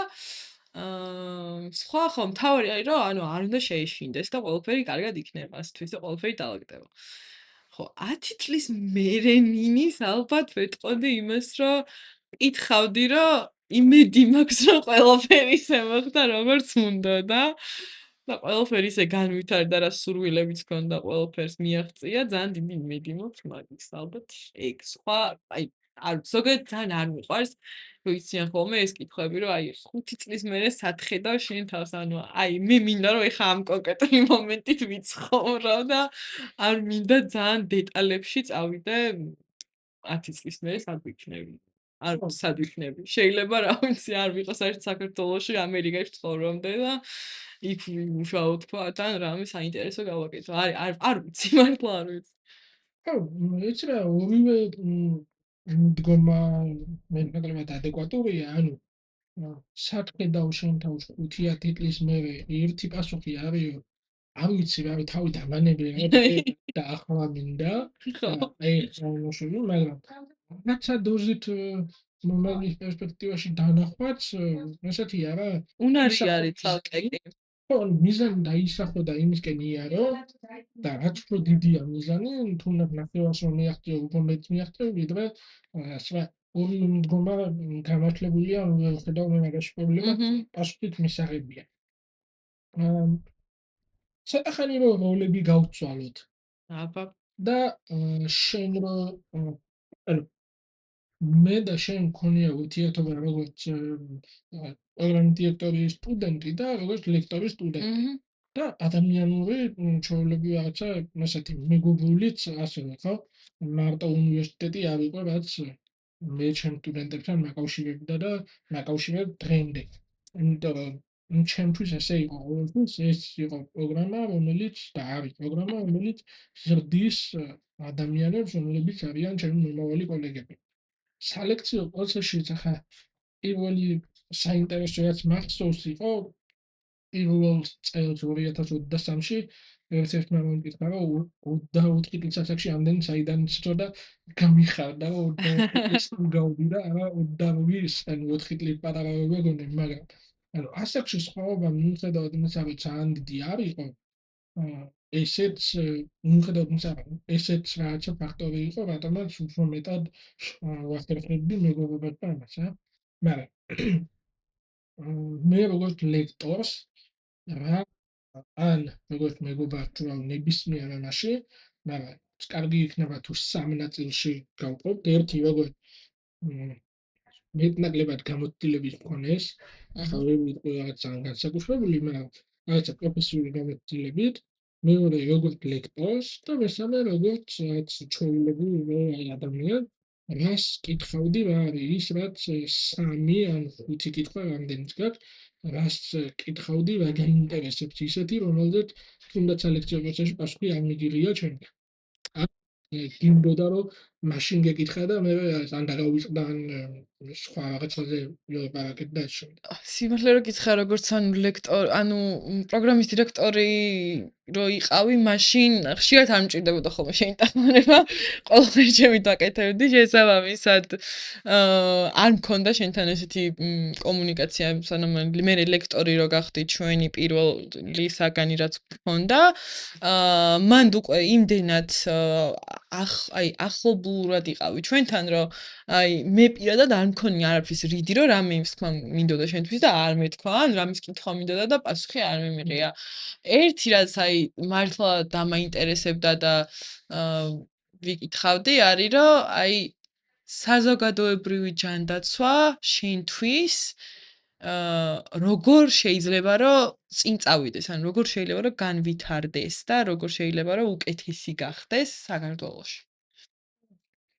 სხვა ხო მთავარი არის რომ ანუ არ უნდა შეეშინდეს და ყველაფერი კარგად იქნება ასთვის და ყველაფერი დაალაგდება. ხო 10 წლის მერე ნინის ალბათ ვეტყოდი იმას რომ კითხავდი რომ იმედი მაქვს რომ ყველაფერი ისე მოხდა როგორც უნდა და ყველაფერი ისე განვითარდა რა სურვილებიც ქონდა ყველაფერს მიაღწია ძალიან დიდი იმედი მაქვს მაგის ალბათ ეგ სხვა აი არ ზოგადად ძალიან არ მიყვარს რომ იციან ხოლმე ეს კითხვები რომ აი 5 წლის მერე სათხედავ შენ თავს ანუ აი მე მინდა რომ ეხა ამ კონკრეტული მომენტით ვიცხოვრო და არ მინდა ძალიან დეტალებში წავიდე 10 წლის მერე სად ვიქნები არ სად ვიქნები შეიძლება რა ვიცი არ ვიყოს ერთ საქართველოში ამერიკაში ცხოვრობდე და იქ ვიმუშაო თქვა თან რამე საინტერესო გავაკეთო არ ვიცი მართლა არ ვიცი ხო ეს რა ორივე მდგომა მეტნაკლებად ადეკვატურია ანუ საქმედავ შენ თავს 5-10 წლის მერე ერთი პასუხი არის რომ არ ვიცი რა თავი დამანები და ახლა მინდა აი ნუშები მაგრამ რაცა დოზით მომავლის პერსპექტივაში დანახვაც ესეთია რა უნარი არის ცალკე ხო მიზანი დაისახო და იმისკენ იარო და რაც უფრო დიდია მიზანი თუნდაც ნახევარს რომ მიაღწიო უფრო მეტ მიაღწიო ვიდრე სხვა ორი მდგომა გამართლებულია ხედავ მე მაგაში პრობლემა პასუხით მისაღებია ცოტა ხანი რომ როლები გავცვალოთ აბა და შენ რომ ანუ მე და შენ მქონია ურთიერთობა როგორც პროგრამის დირექტორის სტუდენტი და როგორც ლექტორის სტუდენტი და ადამიანური ჩვეულებრივი რაღაცა ასეთი მეგობრულიც ასევე ხო მარტო უნივერსიტეტი არ იყო რაც მე ჩემ სტუდენტებთან მაკავშირებდა და მაკავშირებ დღემდე იმიტომ რომ ჩემთვის ესე იყო ყოველთვის ეს იყო პროგრამა რომელიც და არის პროგრამა რომელიც ზრდის ადამიანებს რომლებიც არიან ჩემი მომავალი კოლეგები სალექციო პროცესში ახლა პირველი საინტერესო რაც მახსოვს იყო პირველ წელს 2023-ში ერთ-ერთმა მომკითხა რომ 24 წელსაკში ამდენი საიდან ცოტა გამიხარდა რომ 24 წელი გავდიდა არა 28 ან 4 წელი პატარა ვეგონე მაგრამ ანუ ასაკში სხვაობა მიუხედავად იმისა რომ ძალიან დიდი არ იყო ესეც მიუხედავად იმისა ესეც რაღაცა ფაქტორი იყო რატომაც უფრო მეტად ვახერხებდი მეგობრობებს და ამას მაგრამ მე როგორც ლექტორს რა ან როგორც მეგობარ თუ ნებისმიერ ამაში მაგრამ კარგი იქნება თუ სამ ნაწილში გავყოთ ერთი როგორც მეტნაკლებად გამოცდილების მქონეს ახლა ვერ ვიტყვი რაღაც ძალიან განსაკუთრებული მაგრამ რაღაცა პროფესიული გამოცდილებით მეორე როგორც ლექტორს და მესამე როგორც რაც ჩვეულებრივ ადამიან რას კითხავდი რა არის ის რაც 3 ან 5 კითხვა რამდენიც გაქვს რას კითხავდი რა გაინტერესებს ისეთი რომელზეც თუნდაც ალექციურ პროცესში პასუხი არ მიგიღია ჩემთან ან გინდოდა რომ მაშინ გეკითხა და მე ან დაგავიწყდა ან სხვა რაღაცაზე ვიყარაკეთ და ეს შემდეგ სიმართლე რომ გითხრა როგორც ანუ პროგრამის დირექტორი რო იყავი მაშინ ხშირად არ მჭირდებოდა ხოლმე შენი თანხმობა ყოველდღე ჩემი დაკეთებდი შესაბამისად არ მქონდა შენთან ესეთი კომუნიკაცია სანამ მე ლექტორი რო გახდი ჩვენი პირველი საგანი რაც მქონდა მანდ უკვე იმდენად ახლობლურად იყავი ჩვენთან რომ აი მე პირადად არ მქონია არაფრის რიდი რომ რამე იმის თქმა მინდოდა შენთვის და არ მეთქვა ან რამის კითხვა მინდოდა და პასუხი არ მიმიღია. ერთი რაც აი მართლა დამაინტერესებდა და ვიკითხავდი არის რომ აი საზოგადოებრივი ჯანდაცვა შენთვის როგორ შეიძლება რომ წინ წავიდეს, ან როგორ შეიძლება რომ განვითარდეს და როგორ შეიძლება რომ უკეთესი გახდეს საქართველოში.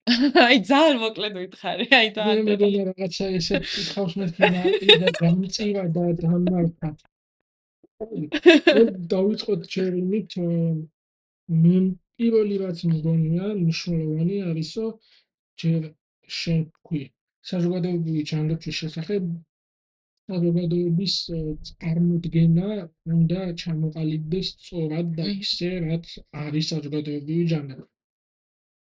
აი ძალიან მოკლედ ვითხარი, აი მე ძალიან მეგონა რაღაცა ესე კითხავს მეთქინა და გამწირა და დამართა. დავიწყოთ ჩემით მე პირველი რაც მგონია მნიშვნელოვანი არისო ჯერ შენ თქვი საზოგადოებრივი ჯანდაცვის შესახებ საზოგადოების წარმოდგენა უნდა ჩამოყალიბდეს სწორად და ისე რაც არის საზოგადოებრივი ჯანდაცვა.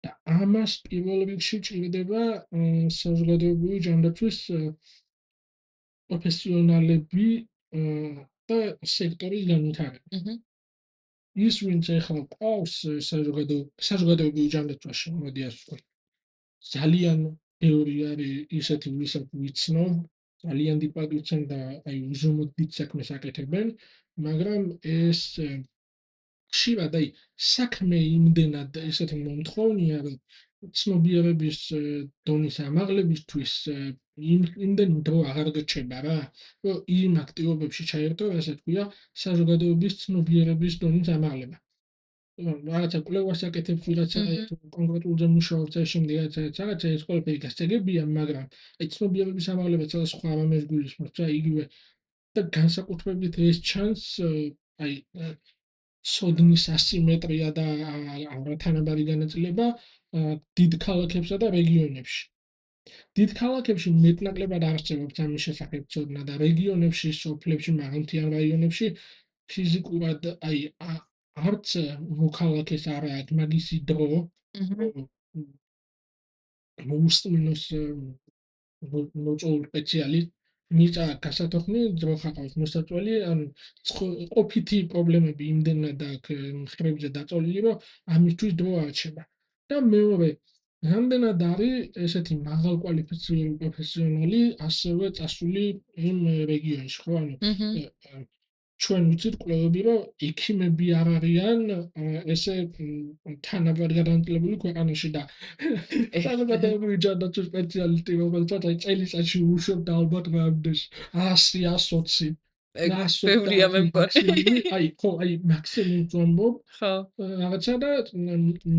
და ამას პირველ რიგში ჭირდება საზოგადოებრივი ჯანდაცვის პროფესიონალები და სექტორის განვითარება. ის ვინც ეხლა ყავს საზოგადოებრივი ჯანდაცვაში, მოდი ასე ვთქვათ. ძალიან ბევრი არის ისეთი ვისაც ვიცნობ, ძალიან დიპატიცენ და აი უზომოდ დიდ საქმეს აკეთებენ, მაგრამ ეს ხშირად აი საქმე იმდენად ესეთი მომთხოვნია, რომ ცნობიერების დონის ამაღლებისთვის იმდენ დრო აღარ გრჩება რა, რომ იმ აქტივობებში ჩაერთო, ასე თქვია, საზოგადოების ცნობიერების დონის ამაღლება. რაღაცა კვლევას აკეთებს ვიღაცა კონკრეტულზე მუშაობს და შემდეგ რაღაცა ეს ყველაფერი გასაგებია, მაგრამ აი ცნობიერების ამაღლება ცოტა სხვა რამეს გულისხმობს, რა იგივე და განსაკუთრებით ეს ჩანს აი სოდნის ასიმეტრია და არათანაბარი განაწილება დიდ ქალაქებსა და რეგიონებში. დიდ ქალაქებში მეტნაკლებად არსებობს ამის შესახებ ცოდნა და რეგიონებში, სოფლებში, მაღალმთიან რაიონებში ფიზიკურად აი არც მოქალაქეს არ აქვს მაგისი დრო მოუსმინოს მოწვეულ სპეციალისტ მიწა გასათოხმი დრო ხაყავს მოსაწველი ან ყოფითი პრობლემები იმდენად აქვს მხრებზე დაწოლილი რომ ამისთვის დრო არჩება და მეორე რამდენად არის ესეთი მაღალკვალიფიციური პროფესიონალი ასევე წასული იმ რეგიონში ხო ანუ ჩვენ ვიცით კვლევები რომ ექიმები არ არიან ესე თანაბარ გადანაწილებული ქვეყანაში და საზოგადოებრივი ჯანდაცვის სპეციალისტი რომელსაც აი წელიწადში უშვებდა ალბათ რამდენს 100 120 ბევრია მე მგონი აი ხო აი მაქსიმუმ ვამბობ ხო რაღაცა და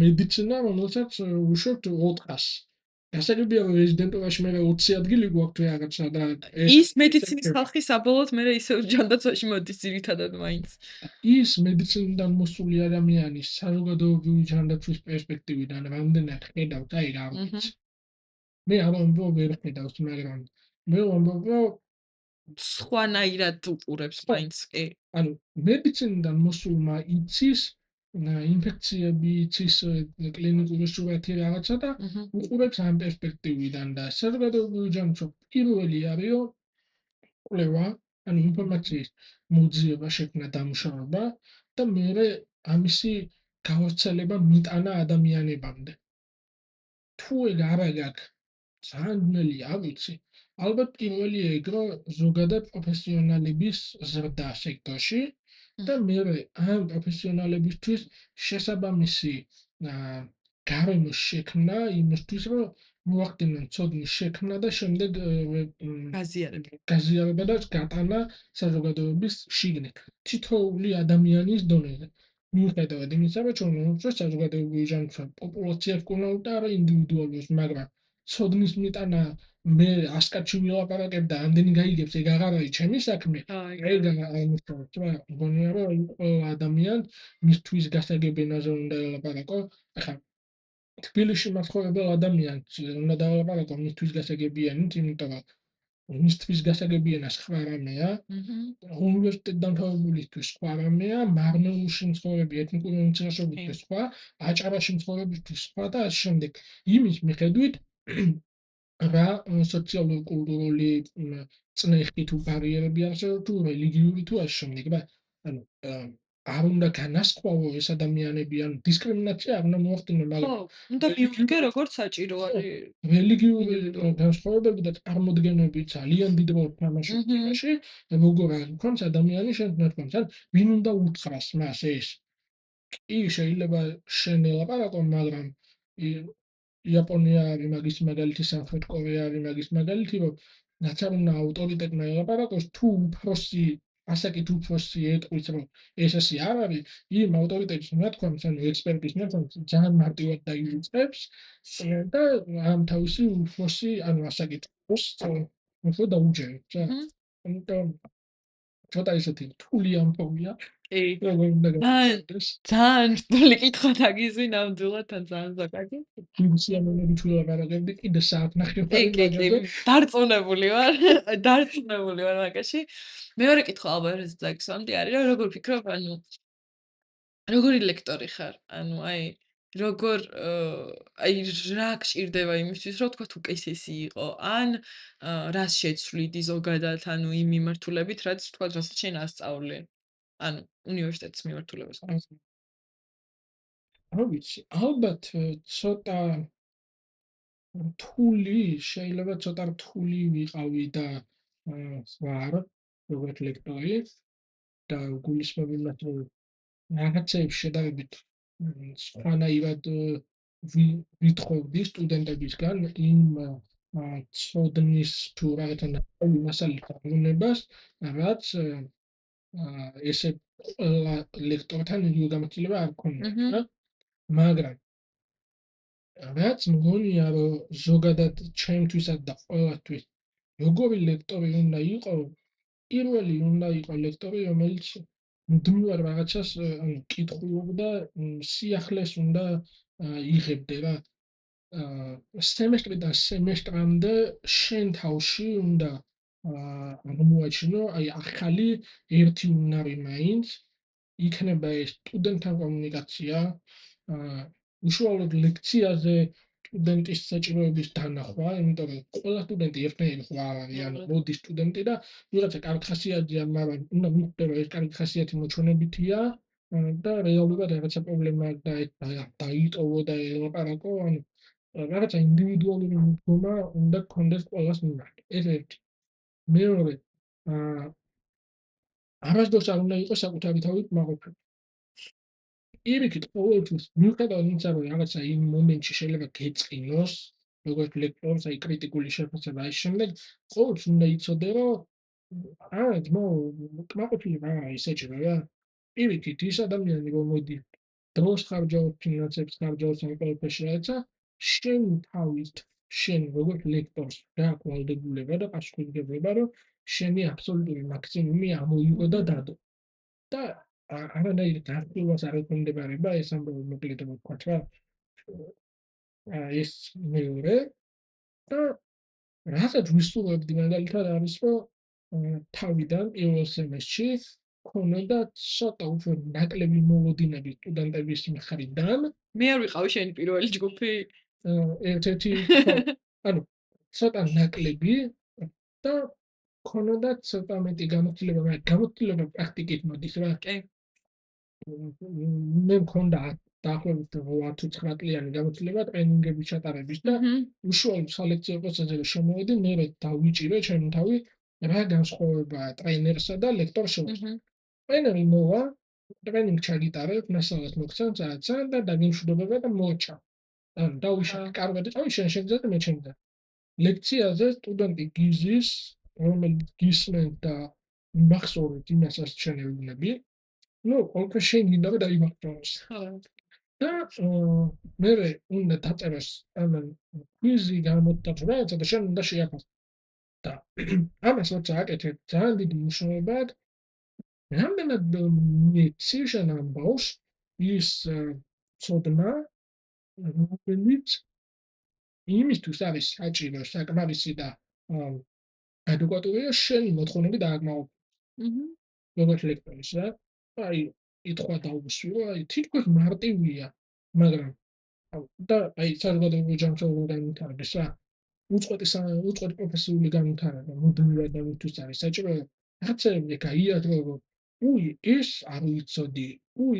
მედიცინა რომელსაც უშვებთ 400 გასაგებია რომ რეზიდენტურაში მე 20 ადგილი გვაქვს რაღაცა და ის მედიცინის ხალხი საბოლოოდ მე ისე ჯანდაცვაში მოდის ძირითადად მაინც ის მედიცინიდან მოსული ადამიანი საზოგადოებრივი ჯანდაცვის პერსპექტივიდან რამდენად ხედავს აი რა ვიცი მე არ ვამბობ ვერ ხედავს მაგრამ მე ვამბობ რომ სხვანაირად უყურებს მაინც კი ანუ მედიცინიდან მოსულმა იცის ინფექციები იცის კლინიკური სურათი რაღაცა და უყურებს ამ პერსპექტივიდან და საზოგადოებრივი ჯანდაცვა პირველი არისო კვლევა ანუ ინფორმაციის მოძიება შექმნა დამუშავება და მეორე ამისი გავრცელება მიტანა ადამიანებამდე თუ ეგ არ აქვს ძალიან ძნელია ვიცი ალბათ პირველი ეგრო ზოგადად პროფესიონალების ზრდა სექტორში და მეორე ამ პროფესიონალებისთვის შესაბამისი გარემო შექმნა იმისთვის რომ მოახდინონ ცოდნის შექმნა და შემდეგ გაზიარება და გატანა საზოგადოების შიგნით თითოეული ადამიანის დონეზე მიუხედავად იმისა, რომ ჩვენ უბრალოდ საზოგადოებრივი ჟანრთა პოპულაციას ვკურნავთ და არა ინდივიდუალურს, მაგრამ ცოდნის მიტანა მე 100-კაცში ვილაპარაკებ და ამდენი გაიგებს, ეგ აღარ არის ჩემი საქმე. აი, ეგ არ მოსწონს, რა. მგონია, რომ ყველა ადამიანს მისთვის გასაგებ ენაზე უნდა ელაპარაკო. ახლა თბილისში მაცხოვრებელ ადამიანს უნდა დაელაპარაკო მისთვის გასაგებიანით, იმიტომ რომ მისთვის გასაგებიანა სხვა რამეა. Mhm. უნივერსიტეტ დამთავრებულისთვის სხვა რამეა, მარნეულში მცხოვრები ეთნიკური უმცირესობისთვის სხვა, აჭარაში მცხოვრებისთვის სხვა და ასე შემდეგ. იმის მიხედვით რა სოციალურ-კულტურული წნეხი თუ ბარიერები არსებობს, თუ რელიგიური თუ ასე შემდეგ. და ანუ არ უნდა განასხვავო ეს ადამიანები, ანუ დისკრიმინაცია არ უნდა მოახდინო, ხო, მაგრამ უნდა მიუდგე როგორც საჭირო არის რელიგიური ინდივიდუალურად. განსხვავებები და წარმოდგენები ძალიან დიდ როლს თამაშობს Mhm. იმაში, როგორ აღიქონს ადამიანი შენ ნათქვამს, ან ვინ უნდა უთხრას მას ეს. კი, შეიძლება შენ ელაპარაკო, მაგრამ ი იაპონია არის მაგის მაგალითი, სამხრეთ კორეა არის მაგის მაგალითი, რომ რაც არ უნდა ავტორიტეტმა ელაპარაკოს, თუ უფროსი, ასაკით უფროსი ეტყვის, რომ ეს ასე არ არის, იმ ავტორიტეტის ნათქვამს, ანუ ექსპერტის ნათქვამს ძალიან მარტივად დაივიწყებს და ამ თავისი უფროსი, ანუ ასაკით უფროსს უფრო დაუჯერებს რა. Mhm. ამიტომ ცოტა ისეთი რთული ამბავია, კი. როგორ უნდა ძალიან გავაკეთოს. ძალიან რთული კითხვა დაგიზვი ნამდვილად თან ძალიან ზოგადი. სიამოვნებით ვილაპარაკებდი კიდე საათნახევარი კი, მაგაზე. დარწმუნებული ვარ. დარწმუნებული ვარ მაგაში. მეორე კითხვა ალბათ რაც დაგისვამდი არის რომ როგორ ფიქრობ, ანუ როგორი ლექტორი ხარ? ანუ როგორ აი რა გჭირდება იმისთვის, რომ თქვა უკეთესი იყო? ან რას შეცვლიდი ზოგადად, ანუ იმ მიმართულებით, რაც თქვა, რასაც შენ ასწავლე? ანუ უნივერსიტეტის მიმართულებას. არ ვიცი, ალბათ ცოტა რთული, შეიძლება ცოტა რთული ვიყავი და ვარ, როგორც ლექტორი და გულისხმობ იმას, რომ რაღაცეებს შედარებით სხვანაირად ვითხოვდი სტუდენტებისგან იმ ცოდნის თუ რაღაცა ნაკლები მასალის დაბრუნებას, რაც ესე ყველა ლექტორთან იგივე გამოცდილება არ Mhm. ქონია, მაგრამ რაც მგონია, რომ ზოგადად ჩემთვისაც და ყველასთვის როგორი ლექტორი უნდა იყო, პირველი უნდა იყო ლექტორი, რომელიც მუდმივად რაღაცას ანუ კითხულობდა, სიახლეს უნდა იღებდე რა. სემესტრიდან სემესტრამდე შენ თავში უნდა აღმოაჩინო ახალი ერთი უნარი მაინც, იქნება ეს სტუდენტთან კომუნიკაცია, უშუალოდ ლექციაზე სტუდენტის საჭიროების დანახვა, იმიტომ რომ ყველა სტუდენტი ერთნაირი ხო არ არის, ანუ მოდის სტუდენტი და ვიღაცა კარგი ხასიათია, მაგრამ უნდა მიხვდე, რომ ეს კარგი ხასიათი მოჩვენებითია და რეალურად რაღაცა პრობლემა და დაიტოვო და ელაპარაკო, ანუ რაღაცა ინდივიდუალური მიდგომა უნდა გქონდეს ყველას მიმართ. ეს ერთი. მეორე, არასდროს არ უნდა იყოს საკუთარი თავით მაყოფილი. პირიქით, ყოველთვის მიუხედავად იმისა, რომ რაღაცა იმ მომენტში შეიძლება გეწყინოს, როგორც ლექტორს, კრიტიკული შეფასება ის შემდეგ, ყოველთვის უნდა იცოდე, რომ ძმაო, კმაყოფილება არ არის საჭირო რა. პირიქით, ის ადამიანი, რომ მოდის დროს ხარჯავს, ფინანსებს ხარჯავს ამ ყველაფერში რაღაცა, შენ თავით, შენ როგორც ლექტორს გააქვს ვალდებულება და პასუხისმგებლობა, რომ შენი აბსოლუტური მაქსიმუმი ამოიღო და დადო. და არანაირ დახტილვას არ ექვემდებარება ეს ამბავი მოკლედ ვთქვათ რა. ეს მეორე და რასაც ვისურვებდი მაგალითად არის, რომ თავიდან პირველ სემესტრში ქონოდა ცოტა უფრო ნაკლები მოლოდინები სტუდენტების მხრიდან. მე არ ვიყავი შენი პირველი ჯგუფი. ერთ-ერთი ხო, ანუ ცოტა ნაკლები და ქონოდა ცოტა მეტი გამოცდილება, მაგრამ გამოცდილება პრაქტიკით მოდის რა. კი. მე მქონდა დაახლოებით 8 თუ 9 წლიანი გამოცდილება ტრენინგების ჩატარების და უშუალოდ სალექციო პროცესზე შემოვედი, მე დავიჭირე ჩემი თავი რა განსხვავებაა ტრენერსა და ლექტორს შორის. ტრენერი მოვა, ტრენინგ ჩაგიტარებ, მასალას მოგცემს რაღაცა და დაგიმშვიდობება და მოეჩა. ანუ დავიშალე კარგად წავი შენ შეგძა და მე შემძა. ლექციაზე სტუდენტი გიზის, რომელიც გისმენთ და მახსოვრეთ იმასაც შენეულები. ნუ ყველაფერს შენ გინდა რომ დაიმართოს. ხო. და მერე უნდა დაწეროს ამან კვიზი გამოთქვას რაცა და შენ უნდა შეაფასო. და ამას როცა აკეთებ ძალიან დიდი მნიშვნელობა აქვს. რამდენად მიცი შენ ამბავს ის ცოდნა, რომელიც იმისთვის არის საჭირო, საკმარისი და ადეკვატურია შენი მოთხოვნები დააკმაყოფილო. Mhm. როგორც ლექტორის რა. აი, კითხვა დაუსვირო, აი თითქოს მარტივია, მაგრამ და აი საზოგადოებრივი ჯანმრთელობა განვითარდეს რა. უწყვეტი პროფესიული განვითარება მუდმივად და მისთვის არის საჭირო. რაღაცები გაიაზრო, რომ ეს არ ვიცოდი,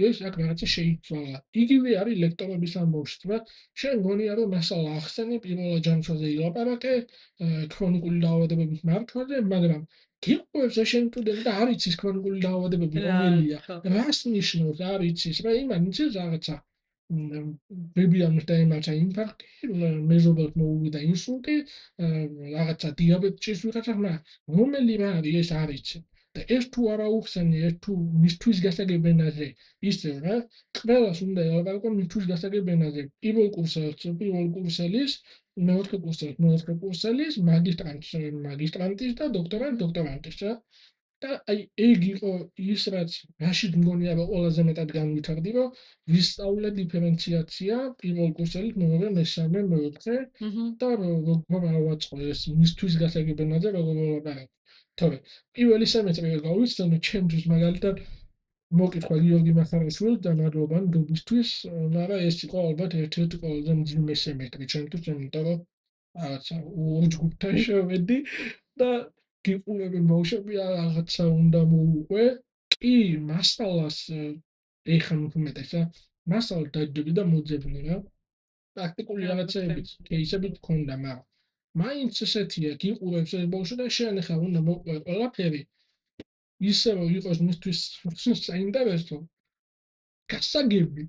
ეს აქ რაღაცა შეიცვალა. იგივე არის ლექტორების ამბავშიც რა. შენ გონია რომ მასალა ახსენი, პირველად ჯანმრთელზე ილაპარაკე, ქრონიკული დაავადებების მართვაზე, მაგრამ გიყვებს შენ სტუდენტი და არ იცის ქრონიკული დაავადებები რა, რომელია. ხო. რას ნიშნავს არ იცის რა, იმან იცის რაღაცა ბებიამს დაემართა ინფარქტი, მეზობელს მოუვიდა ინსულტი, რაღაცა დიაბეტის ვიღაცა ხმა, რომელი რა არის ეს არ იცი. და ეს თუ არ აუხსენი, ეს თუ მისთვის გასაგებენაზე, ისე რა, ყველას უნდა ელაპარაკო მისთვის გასაგებენაზე. პირველ კურსელის, მეოთხე კურსელის, მაგისტრანტის და დოქტორანტის რა. და აი ეგ იყო ის რაც რაშიც მგონია რომ ყველაზე მეტად განვითარდი, რომ ვისწავლე დიფერენციაცია პირველ კურსელის, მეორე, მესამე, მეოთხე Mhm. და როგორ ავაწყო ეს მისთვის გასაგებენაზე როგორ ველაპარაკო. თორე პირველი სემესტრი რო გავიცნო, ჩემთვის მაგალითად მოკითხა გიორგი მახარაშვილთან მადლობა ნდობისთვის, მაგრამ ეს იყო ალბათ ერთ-ერთი ყველაზე მძიმე სემესტრი ჩემთვის, იმიტომ რომ რაღაცა ორ ჯგუფთან შევედი და გიყურებენ ბავშვები რაღაცა უნდა მოუყვე. კი, მასალას ეხლა უმეტეს რა. მასალა დაჯდები და მოძებნი რა. პრაქტიკული რა, რაღაცებიც кейსებიც ქონდა, მაგრამ მაინც ესეთია, გიყურებს ეს ბავშვი და შენ ახლა უნდა მოყვე ყველაფერი. ისე რომ იყოს მისთვის საინტერესო, გასაგები.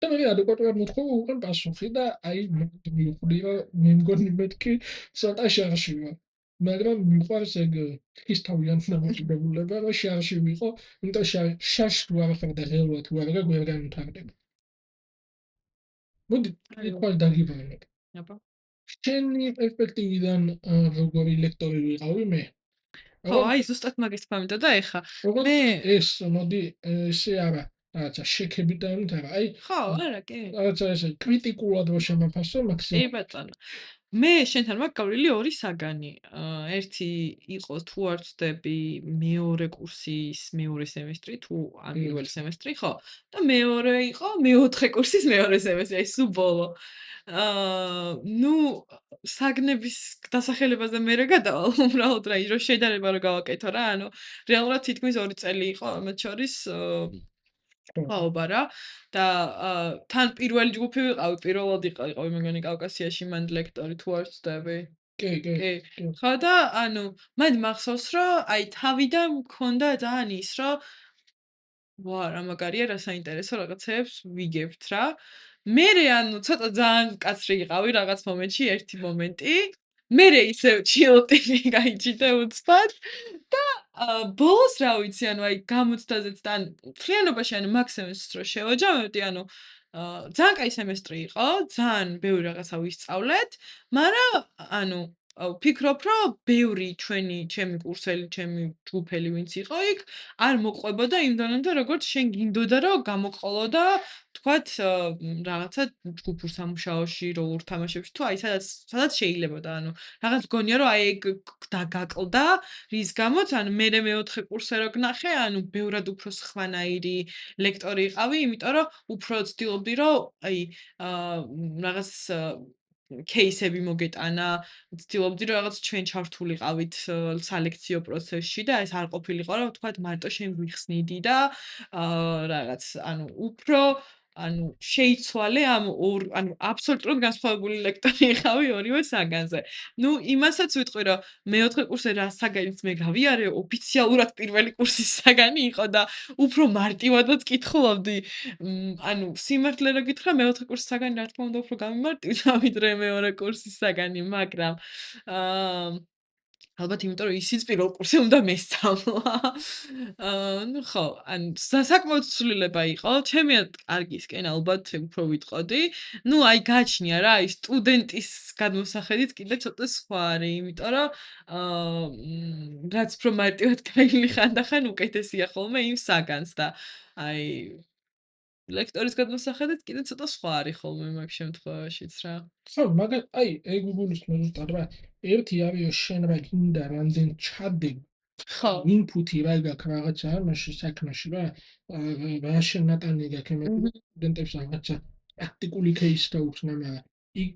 და მე ადეკვატურად მოთხოვა უკან პასუხი და აი მივხვდი რომ მე მგონი მეთქი ცოტა შარში ვარ. მაგრამ მიყვარს ეგ ისთავიანს დამოკიდებულება რომ შარში ვიყო, იმიტომ შარში თუ არ ხარ და ღელვა თუ არ გაქვს ვერ განვითარდება. მოდი იქვალ დაგიბრუნებ. აბა. შენი პერსპექტივიდან როგორი ლექტორი ვიყავი მე? ხო, აი ზუსტად მაგის თქვა მინდოდა ეხა. როგორც მე ეს მოდი ესე არა რაღაცა შექები დაემთარა. აი ხო, არა, კი. რაღაცა ესე კრიტიკულად რო შემაფასო კი მაქსიმუმ. ბატონო. მე შენთან მაქვს გავლილი ორი საგანი. ერთი იყო თუ არ ვწდები მეორე კურსის მეორე სემესტრი თუ ან პირველი სემესტრი, ხო? და მეორე იყო მეოთხე კურსის მეორე სემესტრი, აი სულ ბოლო. ნუ საგნების დასახელებაზე მე რა გადავალ უბრალოდ რა რომ შედარება რო გავაკეთო რა, ანუ რეალურად თითქმის 2 წელი იყო მათ შორის ხაობა რა და თან პირველი ჯგუფი ვიყავი, პირველად იყო მე მგონი კავკასიაში მან ლექტორი თუ არ ვწდები. კი. ხო და ანუ მან მახსოვს რომ აი თავიდან მქონდა ძალიან ის რომ ვა რა მაგარია რა საინტერესო რაღაცებს ვიგებთ რა. მერე ანუ ცოტა ძალიან კაცრი იყავი რაღაც მომენტში ერთი მომენტი. მერე ისე ჩილტი გაიჭიდე უცბად და ბოლოს რა ვიცი ანუ აი გამოცდაზეც და ან მთლიანობაში ანუ მაქსიმუმს რო შევაჯამებდი ანუ ძალიან კაი სემესტრი იყო, ძალიან ბევრი რაღაცა ვისწავლეთ, მაგრამ ანუ ვფიქრობ, რომ ბევრი ჩემი კურსელი, ჩემი ჯგუფელი ვინც იყო იქ, არ მოყვებოდა იმ დონემდე, როგორც შენ გინდოდა, რომ გამოყოლოდა, თქვათ, რაღაცა ჯგუფურ სამუშაოში, როლურ თამაშებში, თუ აი სადაც შეიძლებოდა, ანუ რაღაც გონია, რომ აი ეგ გაკლდა, რის გამოც, ანუ მე მეოთხე კურსზე რო გნახე, ანუ ბევრად უფრო სხვანაირი ლექტორი იყავი, იმიტომ რომ უფრო ვცდილობდი, რომ აი რაღაც кейსები მოგეტანა, ვცდილობდი რომ რაღაც ჩვენ ჩართულიყავით სალექციო პროცესში და ეს არ ყოფილიყო რომ თქვათ მარტო შენ გვიხსნიდი და რაღაც ანუ უფრო ანუ შეიცვალე ამ ორ ანუ აბსოლუტურად განსხვავებული ლექტორი იყავი ორივე საგანზე. ნუ იმასაც ვიტყვი რომ მეოთხე კურსზე რა საგანიც მე გავიარე, ოფიციალურად პირველი კურსის საგანი იყო და უფრო მარტივადაც კითხულობდი. ანუ სიმართლე რა გითხრა, მეოთხე კურსის საგანი რა თქმა უნდა უფრო გამიმარტივდა ვიდრე მეორე კურსის საგანი, მაგრამ ალბათ იმიტომ რომ ისიც პირველ კურსზე უნდა მესწავლა. ნუ ხო, ან საკმაოდ ცვლილება იყო. ჩემია კარგისკენ ალბათ უფრო ვიტყოდი. ნუ აი გაჩნია რა, აი სტუდენტის გადმოსახედით კიდე ცოტა სხვა არის, იმიტომ რომ რაც უფრო მარტივად გაილიხან და ხან უკეთესია ხოლმე იმ საგანს და აი ლექტორის გადმოსახედით კიდე ცოტა სხვა არის ხოლმე მაგ შემთხვევაშიც რა. ხო, მაგრამ აი ეგ გულისხმობს ზუსტად რა. ერთი არის შენ რა გინდა რამდენ ჩადე ხო. ინფუთი რა გაქვს რაღაცა ამაში საქმეში რა. რა შენატანი გაქვს იმ სტუდენტებს რაღაცა პრაქტიკული кейს დაუხსნა, მაგრამ იქ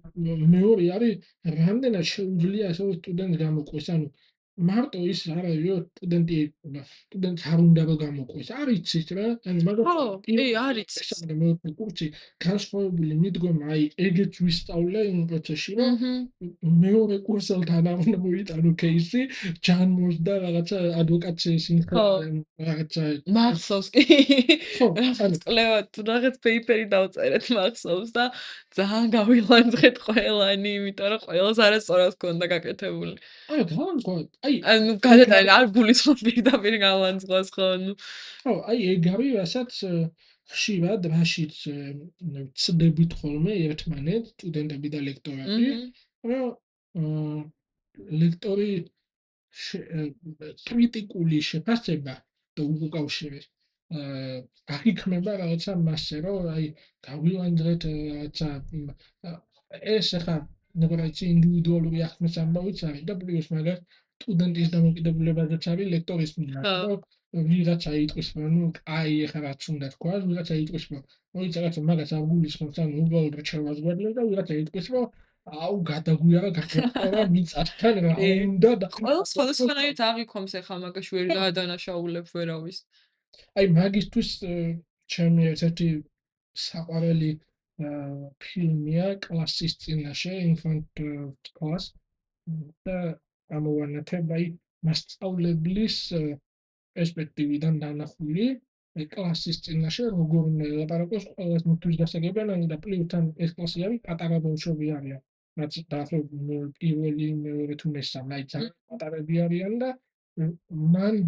მეორე არის რამდენად შეუძლია ასო სტუდენტს გამოყვეს, ანუ მარტო ის არ არის რომ სტუდენტს არ უნდა რომ გამოყვეს. არ იცით რა, ანუ მაგრამ ხო, კი, არ იცის. ესაა მეორე კურსი განსხვავებული მიდგომა, აი ეგეც ვისწავლე იმ პროცესში, რომ მეორე კურსელთან არ უნდა მოიტანო кейსი, ჯან მოსდა რაღაცა ადვოკაციის რაღაცა მახსოვს კი. ხო, რაღაც კვლევა თუ რაღაც პეიპერი დავწერეთ მახსოვს და ძალიან გავილანძღეთ ყველანი, იმიტომ რომ ყველას არასწორად ჰქონდა გაკეთებული. აი განსხვავებით, აი ანუ გადატანა არ გულისხმობ პირდაპირ გალანძღოს ხო, ნუ ხო, აი ეგ არის, რასაც ხშირად რაშიც ვცდებით ხოლმე ერთმანეთს, სტუდენტები და ლექტორები, რომ ლექტორი კრიტიკული შეფასება და უკავშირი აღიქმება რაღაცა მასზე, რომ აი გავილანძღეთ რაღაცა ეს ახლა რაღაც ინდივიდუალური ახსნის ამბავიც არის და პლუს მაგას სტუდენტის დამოკიდებულებაზეც არის ლექტორის მიმართ, რომ ვიღაცა იტყვის, რომ ნუ აი ახლა რაც უნდა თქვას, ვიღაცა იტყვის, რომ მოიცა რაღაცა მაგას არ გულისხმობს, ანუ უბრალოდ რჩევას გვაძლევს და ვიღაცა იტყვის, რომ აუ გადაგვიარა გაგეყარა მიწასთან რა უნდა და ყველას სხვადასხვანაირად აღიქვამს ახლა მაგაში ვერ დაადანაშაულებ ვერავის. აი მაგისთვის ჩემი ერთ-ერთი საყვარელი ფილმია კლასის წინაშე infant class და ამოვანათებ აი მასწავლებლის პერსპექტივიდან დანახული კლასის წინაშე როგორ უნდა ელაპარაკოს ყველას მისთვის დასაგებიანანი და პლუს თან ეს კლასი არის პატარა ბავშვები არიან რაც დაახლოებით პირველი მეორე თუ მესამე აი ძალიან პატარები არიან და მან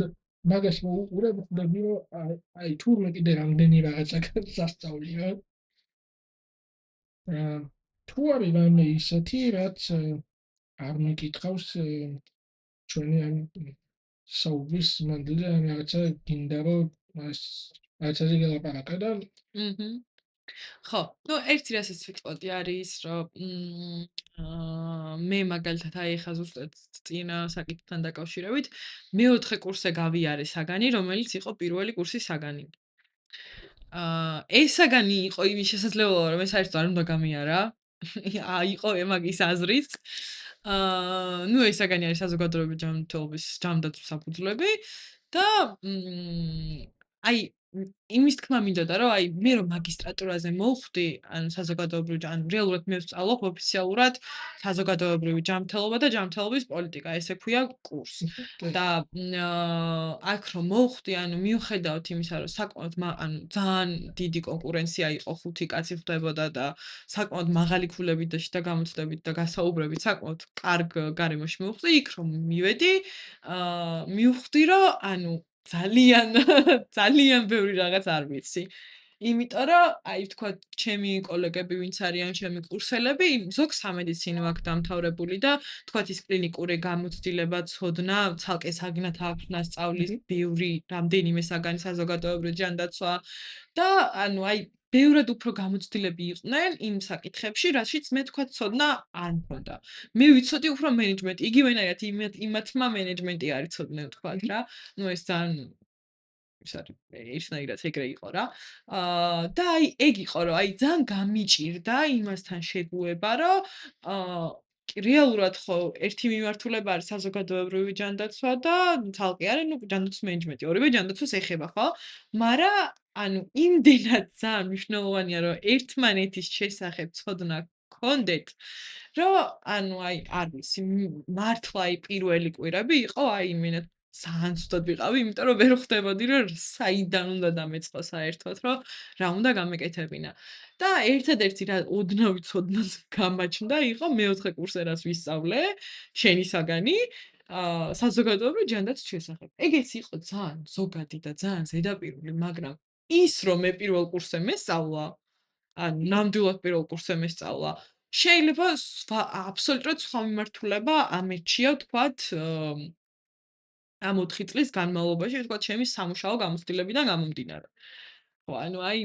მაგას მოუყურებ ხვდები რომ აი თურმე კიდე რამდენი რაღაცა გასასწავლია თუ არის რამე ისეთი რაც არ მეკითხავს ჩვენი ამ საუბრის მანძილზე ან რაღაცა გინდა რომ რაღაცაზე გელაპარაკა და ხო, ნუ ერთი რასაც ვიტყოდი არის რომ მე მაგალითად აი ახლა ზუსტად წინა საკითხთან დაკავშირებით მეოთხე კურსზე გავიარე საგანი, რომელიც იყო პირველი კურსის საგანი. ეს საგანი იყო იმის შესაძლებლობა რომ ეს საერთოდ არ უნდა გამიარა. იყო მაგის აზრიც. ნუ ეს საგანი არის საზოგადოებრივი ჯანმრთელობის ჯანდაცვის საფუძვლები და აი იმის თქმა მინდოდა რომ აი მე რომ მაგისტრატურაზე მოვხვდი ან საზოგადოებრივი ან რეალურად მე ვსწავლობ ოფიციალურად საზოგადოებრივი ჯანმრთელობა და ჯანმრთელობის პოლიტიკა ესე ქვია კურსი და აქ რომ მოვხვდი ანუ მიუხედავად იმისა რომ საკმაოდ ანუ ძალიან დიდი კონკურენცია იყო 5 კაცი ხვდებოდა და საკმაოდ მაღალი ქულებით და შიდა გამოცდებით და გასაუბრებით საკმაოდ კარგ გარემოში მოვხვდი იქ რომ მივედი მივხვდი რომ ანუ ძალიან ბევრი რაღაც არ ვიცი. იმიტომ რომ აი თქვა ჩემი კოლეგები ვინც არიან ჩემი კურსელები, ზოგს სამედიცინო აქვს დამთავრებული და თქვა ის კლინიკური გამოცდილება ცოდნა, ცალკე საგნად აქვს ნასწავლის ბევრი რამდენიმე საგანი საზოგადოებრივი ჯანდაცვა და ანუ აი ბევრად უფრო გამოცდილები იყვნენ იმ საკითხებში, რაშიც მე თქვა ცოდნა არ მქონდა. მე ვიცოდი უფრო მენეჯმენტი, იგივენაირად იმათმა მენეჯმენტი არ იცოდნენ თქვა რა. ნუ ეს ძალიან ის არის ერთნაირად ეგრე იყო რა. და აი ეგ იყო რომ აი ძალიან გამიჭირდა იმასთან შეგუება, რომ რეალურად ხო ერთი მიმართულება არის საზოგადოებრივი ჯანდაცვა და თალკი არის ნუ ჯანდაცვის მენეჯმენტი. ორივე ჯანდაცვას ეხება, ხო? მაგრამ ანუ იმდენად ძალიან მნიშვნელოვანია რომ ერთმანეთის შესახებ ცოდნა გქონდეთ, რომ ანუ აი არ ვიცი, მართლა აი პირველი კვირები იყო აი იმენა ძალიან ცუდად ვიყავი, იმიტომ რომ ვერ ხვდებოდი რომ საიდან უნდა დამეწყო საერთოდ, რომ რა უნდა გამეკეთებინა. და ერთადერთი რა ოდნავ ცოდნას გამაჩნდა იყო მეოთხე კურსზე რაც ვისწავლე, შენი საგანი საზოგადოებრივ ჯანდაცვის შესახებ. ეგეც იყო ძალიან ზოგადი და ძალიან ზედაპირული, მაგრამ ის რომ მე პირველ კურსზე მესწავლა, ან ნამდვილად პირველ კურსზე მესწავლა, შეიძლება აბსოლუტურად სხვა მიმართულება ამერჩია, ვთქვათ, ამ 4 წლის განმავლობაში, ვთქვათ, ჩემი სამუშაო გამოცდილებიდან გამომდინარე. ხო, ანუ აი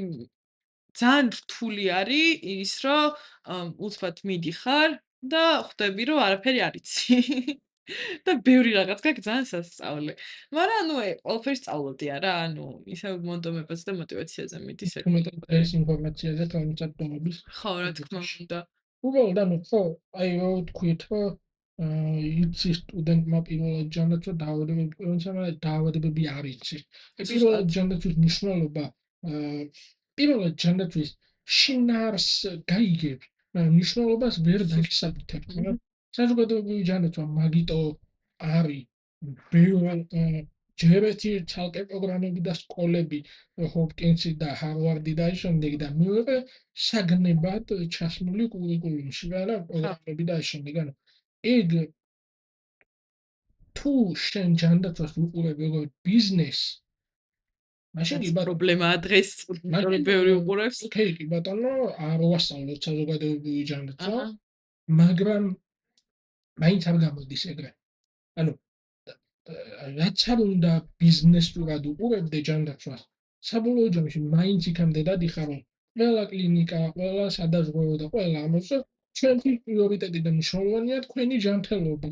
ძალიან რთული არის ის, რომ უცბად მიდიხარ და ხვდები, რომ არაფერი არ იცი. და ბევრი რაღაც გაქვს ძალიან სასწაული. მაგრამ ანუ ყველაფერი სწავლობდი არა, ანუ ისევ მონდომებაზე და мотиваციაზე მიდის ეგ. ეს ინფორმაციაზე თავმოწარდომების ხო, რა თქმა უნდა. უბრალოდ ანუ ხო, აი რა ვთქვით, რომ იცი სტუდენტმა პირველად ჯანდაცვა დაავადებები, მაგრამ დაავადებები არ იცი. პირველად ჯანდაცვის მნიშვნელობა, პირველად ჯანდაცვის შინაარს გაიგებ, მაგრამ მნიშვნელობას ვერ დაგისაბუთებ, მაგრამ საზოგადოებრივი ჯანდაცვა მაგიტო არის ბევრი ჯერეთი ცალკე პროგრამები და სკოლები, ჰოპკინსი და ჰარვარდი და ის შემდეგ და მეორე საგნებად ჩასმული კურიკულუმში რა პროგრამები და ის შემდეგ. ანუ ეგ თუ შენ ჯანდაცვას უყურებ როგორც ბიზნესს, მაშინ კი ბატონო პრობლემაა დღეს, რომ ბევრი უყურებს. ოკეი, კი ბატონო, არ ვასწავლოთ საზოგადოებრივი ჯანდაცვა, მაგრამ მაინც არ გამოდის ეგრე. ანუ რაც არ უნდა ბიზნესურად უყურებდე ჯანდაცვას, საბოლოო ჯამში მაინც იქამდე დადიხარ, რომ ყველა კლინიკა, ყველა სადაზღვევო და ყველა ამაზე ჩვენი პრიორიტეტი და მნიშვნელოვანია თქვენი ჯანმრთელობა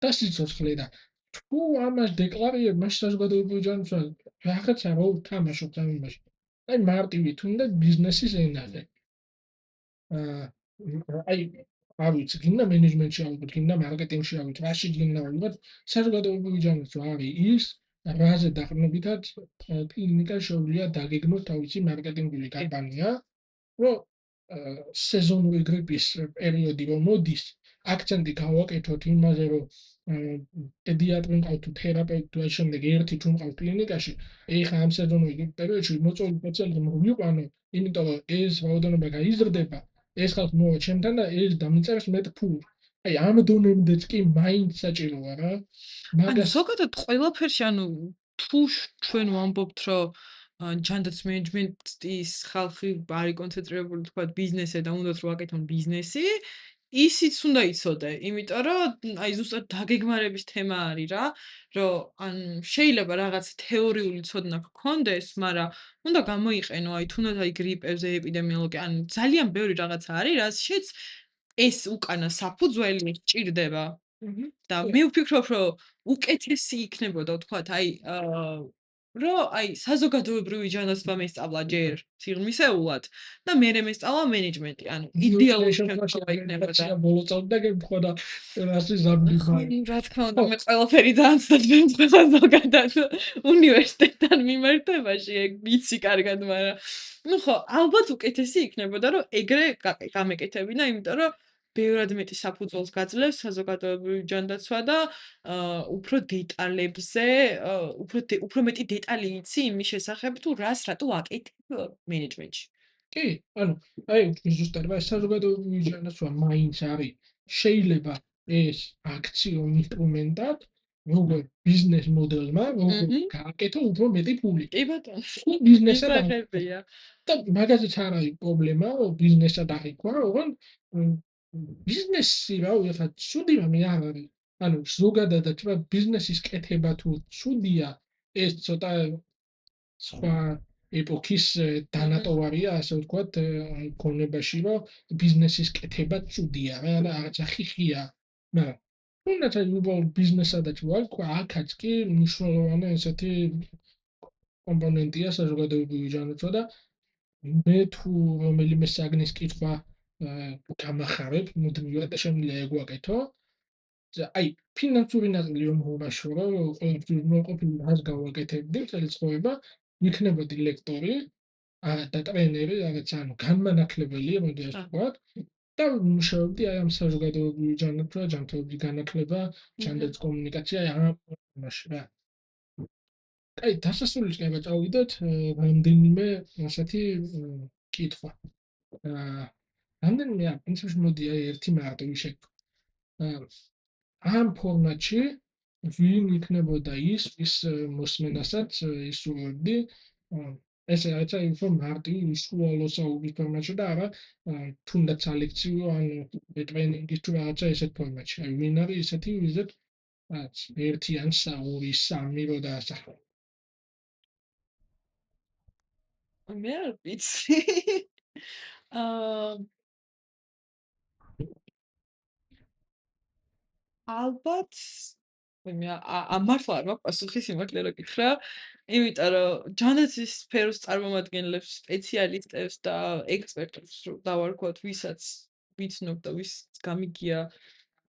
და სიცოცხლე და თუ ამას დეკლარირებ, მაშინ საზოგადოებრივი ჯანდაცვა რაღაცა რო თამაშობ ამ იმაში. აი მარტივი თუნდა ბიზნესის ენაზე. აი არ ვიცი, გინდა მენეჯმენტში ავიღოთ, გინდა მარკეტინგში ავიღოთ, რაში გინდა ავიღოთ, საზოგადოებრივი ჯანდაცვა არის ის, რაზე დაყრდნობითად კლინიკა შეუძლია დაგეგმოს თავისი მარკეტინგული კამპანია, რომ სეზონური გრიპის პერიოდი რომ მოდის, აქცენტი გავაკეთოთ იმაზე, რომ პედიატრი მყავთ თუ თერაპევტი თუ ამ შემდეგ ერთი თუ მყავთ კლინიკაში, ეხლა ამ სეზონური გრიპის პერიოდში მოწვეული სპეციალისტი მოვიყვანო, იმიტომ რომ ეს რაოდენობა გაიზრდება, ეს ხალხი მოვა ჩემთან და ეს დამიწერს მეტ ფულს. აი ამ დონემდეც კი მაინც საჭიროა რა. ანუ ზოგადად ყველაფერში, ანუ თუ ჩვენ ვამბობთ, რომ ჯანდაცვის მენეჯმენტის ხალხი არის კონცენტრირებული, თქვათ, ბიზნესზე და უნდათ რომ აკეთონ ბიზნესი, ისიც უნდა იცოდე, იმიტომ რომ აი ზუსტად დაგეგმარების თემა არის რა, რომ ან შეიძლება რაღაც თეორიული ცოდნა გქონდეს, მაგრამ უნდა გამოიყენო, აი თუნდაც აი გრიპებზე ეპიდემიოლოგია, ან ძალიან ბევრი რაღაცა არის, რაშიც ეს უკანა საფუძველი ჭირდება. და მე ვფიქრობ, რომ უკეთესი იქნებოდა, ვთქვათ, აი რომ აი საზოგადოებრივი ჯანდაცვა მესწავლა ჯერ სიღრმისეულად და მერე მესწავლა მენეჯმენტი. ანუ იდეალურ შემთხვევაში იქნებოდა. ბოლო წავდა გემხვა და რასი ზაბდიხარ. რა თქმა უნდა, მე ყველაფერი ძალიან ცუდად მემწყება ზოგადად უნივერსიტეტთან მიმართებაში, ეგ ვიცი კარგად, მაგრამ ну ხო, ალბათ უკეთესი იქნებოდა, რომ ეგრე გამეკეთებინა, იმიტომ რომ ბევრად მეტი საფუძველს გაძლევს საზოგადოებრივი ჯანდაცვა და უფრო დეტალებზე, უფრო მეტი დეტალი იცი იმის შესახებ, თუ რას რატო აკეთებ მენეჯმენტში. კი, ანუ აი ზუსტად რა საზოგადოებრივი ჯანდაცვა მაინც არის. შეიძლება ეს აქციო ინსტრუმენტად, როგორც ბიზნეს მოდელმა, როგორც გააკეთო უფრო მეტი ფული. კი ბატონო. ბიზნესად ისახებია. და მაგაზეც არ არის პრობლემა, ბიზნესად აღიქვა, ოღონდ ბიზნესი რა ვიღა ცუდი რამე არ არის. ანუ ზოგადადაც რა ბიზნესის კეთება თუ ცუდია, ეს ცოტა სხვა ეპოქის დანატოვარია, ასე ვთქვათ, გონებაში, რომ ბიზნესის კეთება ცუდია, რა რაღაცა ხიხია. მაგრამ თუნდაც აი უბრალოდ ბიზნესადაც ვარქვა, აქაც კი მნიშვნელოვანი ესეთი კომპონენტია საზოგადოებრივი ჯანდაცვა და მე თუ რომელიმე საგნის კითხვა გამახარებ, მუდმივად და შემიძლია ეგ ვაკეთო. აი ფინანსური ნაწილი რომ მოვაშორო, ყოველთვის მოყოფილი რას გავაკეთებდი წელიწადში, ვიქნებოდი ლექტორი და ტრენერი, რაღაც ანუ განმანათლებელი, მოდი ასე ვთქვათ. და მუშაობდი აი ამ საზოგადოებრივი ჯანდაცვა, ჯანმრთელობის განათლება, ჯანდაცვის კომუნიკაცია, აი ამ იმაში რა. აი დასასრულისკენ წავიდეთ რამდენიმე ასეთი კითხვა. რამდენიმე პრინციპში მოდი აი ერთი მარტივი შეგვიძლია. ამ ფორმატში ვინ იქნებოდა ის მოსმენასაც ისურვებდი ესე რაცა უფრო მარტივი უშუალო საუბრის ფორმატში და არა თუნდაც ალექციო ან ტრენინგის თუ რაღაცა ესეთ ფორმატში. აი ვინ არის ესეთი ვიზეთ რაც ერთი ან ორი სამი რო დაასახო. მე არ ვიცი. აა ალბათ მე მართლა არ მაქვს პასუხი სიმართლე რომ გითხრა, იმიტომ რომ ჯანდაცვის სფეროს წარმომადგენლებს, სპეციალისტებს და ექსპერტებს რო დავარქვათ, ვისაც ვიცნობ და ვის გამიგია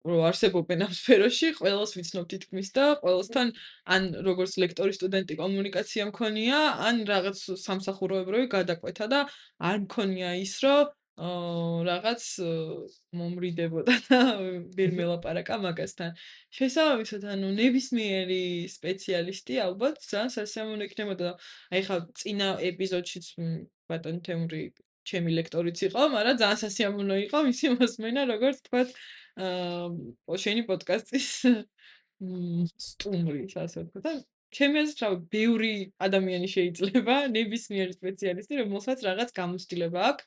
რომ არსებობენ ამ სფეროში, ყველას ვიცნობ თითქმის და ყველასთან ან როგორც ლექტორი სტუდენტი კომუნიკაცია მქონია, ან რაღაც სამსახუროებრივი გადაკვეთა და არ მქონია ის რომ რაღაც მომრიდებოდა და ვერ მელაპარაკა მაგასთან. შესაბამისად, ანუ ნებისმიერი სპეციალისტი ალბათ ძალიან სასიამოვნო იქნებოდა. აი ხა წინა ეპიზოდშიც ბატონ თემური ჩემი ლექტორიც იყო, მაგრამ ძალიან სასიამოვნო იყო მისი მოსმენა, როგორც თქვათ, შენი პოდკასტის სტუმრის, ასე ვთქვათ. და ჩემი აზრით, რა ბევრი ადამიანი შეიძლება, ნებისმიერი სპეციალისტი, რომელსაც რაღაც გამოცდილება აქვს.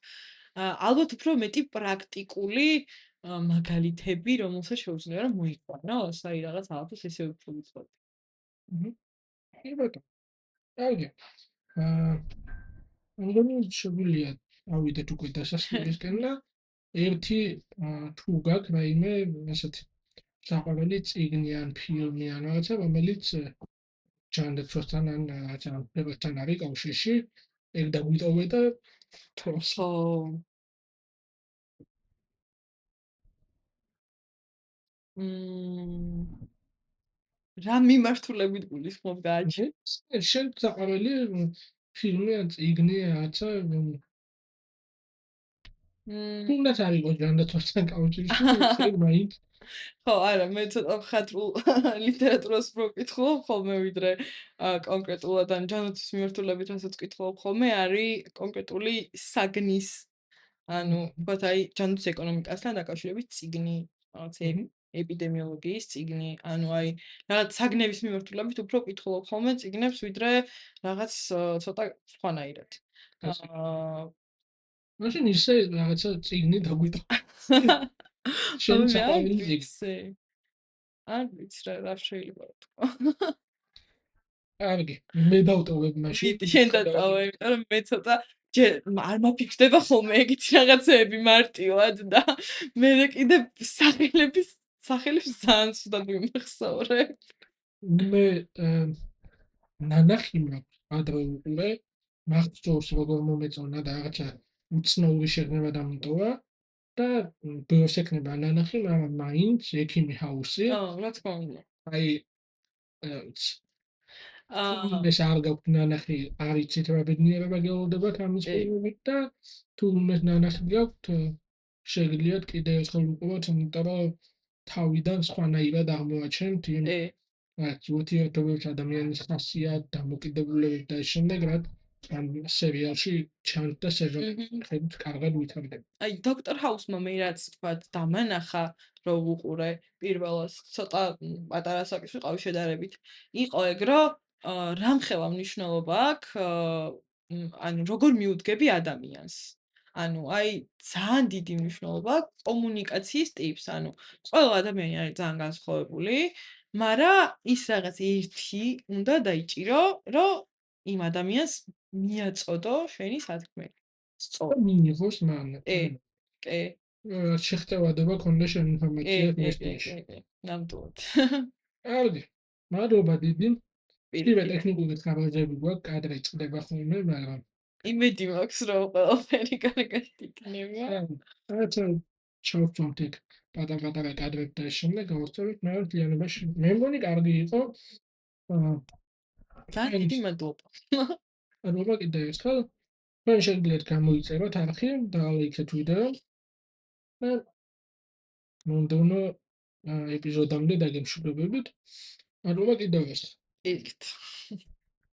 ალბათ უფრო მეტი პრაქტიკული მაგალითები, რომელსაც შეუძლია რომ მოიყვანოს, აი რაღაც ალბათ ესე უფრო ვიტყოდი. კი ბატონო. აიგე. აა ამგვარი შეგვიძლია ავიდეთ უკვე დასასრულისკენ და ერთი თუ გაქვს რაიმე ესეთი საყვარელი წიგნი ან ფილმი ან რაღაცა რომელიც ჯანდაცვასთან ან რაღაცა ფეროსთან არის კავშირში ეგ დაგვიტოვე და თავს ხო. რა მიმართულებით გულისხმობ გააჩენ? შენ საყვარელი ფილმი ან წიგნი რაღაცა თუნდაც არ იყოს ჯანდაცვასთან კავშირში წიგნ მაინც ხო, არა, მე ცოტა მხატვრულ ლიტერატურას ვკითხულობ ხოლმე, ვიდრე კონკრეტულად ან ჯანდაცვის მიმართულებით რასაც ვკითხულობ ხოლმე, არის კონკრეტული საგნის, ანუ ვთქვათ, აი ჯანდაცვის ეკონომიკასთან დაკავშირებით წიგნი, რაღაც ეპიდემიოლოგიის წიგნი, ანუ აი რაღაც საგნების მიმართულებით უფრო ვკითხულობ ხოლმე წიგნებს, ვიდრე რაღაც ცოტა სხვანაირად. მაშინ ისე რაღაცა წიგნი დაგვიტო. შენ მე არ საყვარელი წიგნი. ვიცი. არ ვიცი რა შეიძლება ვთქვა. კარგი, მე დავტოვებ მაშინ. მიდი შენ დატოვე, იმიტომ რომ მე ცოტა არ მაფიქრდება ხოლმე ეგეთი რაღაცეები მარტივად და მე კიდე სახელებს ძალიან ცუდად ვიმახსოვრებ. მე ნანახი მაქვს ადრეულე მახსოვს როგორ მომეწონა და რაღაცა უცნაური შეგნება დამტოვა და ბევრს ეკნება ნანახი, მაგრამ მაინც ექიმი ჰაუსი. რა თქმა უნდა. აი ეს არ გაქვთ ნანახი, არ იცით რა ბედნიერება გეოლოდებათ ამის პირობით და თუ უმეს ნანახი გაქვთ, შეგიძლიათ კიდევ ერთხელ უყუროთ, იმიტომ რომ თავიდან სხვანაირად აღმოაჩენთ იმ ურთიერთობებს ადამიანის ხასიათს, დამოკიდებულებას და ამ შემდეგ რაც ამ სერიალში ჩანს და სერიალს კარგად ვითარდება. აი დოქტორ ჰაუსმა მე რაც თქვა დამანახა რო ვუყურე პირველად ცოტა პატარა საკითხი ვიყავი შედარებით. იყო ეგ რომ რამხელა მნიშვნელობა აქვს ანუ როგორ მიუდგები ადამიანს. ანუ აი ძალიან დიდი მნიშვნელობა აქვს კომუნიკაციის ტიპს, ანუ ყველა ადამიანი არის ძალიან განსხვავებული, მაგრამ ის რაღაც ერთი უნდა დაიჭირო, რომ იმ ადამიანს მიაწოდო შენი სათქმელი. სწორ. მიიღოს მან. კი. შეხტევადება ქონდა შენ ინფორმაციას მესტიში. ნამდვილად. კარგი. მადლობა დიდი. პირველ ტექნიკური ხარჯები გვაქვს, კადრი წდება ხოლმე, მაგრამ იმედი მაქვს რომ ყველაფერი კარგად იქნება. რაღაცა ჩავწვავთ ეგ პატარ-პატარა კადრები და შემდეგ გავუსწრებთ მეურთხეობაში. მე მგონი კარგი იყო. ძალიან დიდი მადლობა. მადლობა კიდევ ერთხელ. თქვენ შეგიძლიათ გამოიწეროთ არხი და ლაიქეთ ვიდეო. და მომდევნო ეპიზოდამდე დაგემშვიდობებით. მადლობა კიდევ ერთხელ. იქით.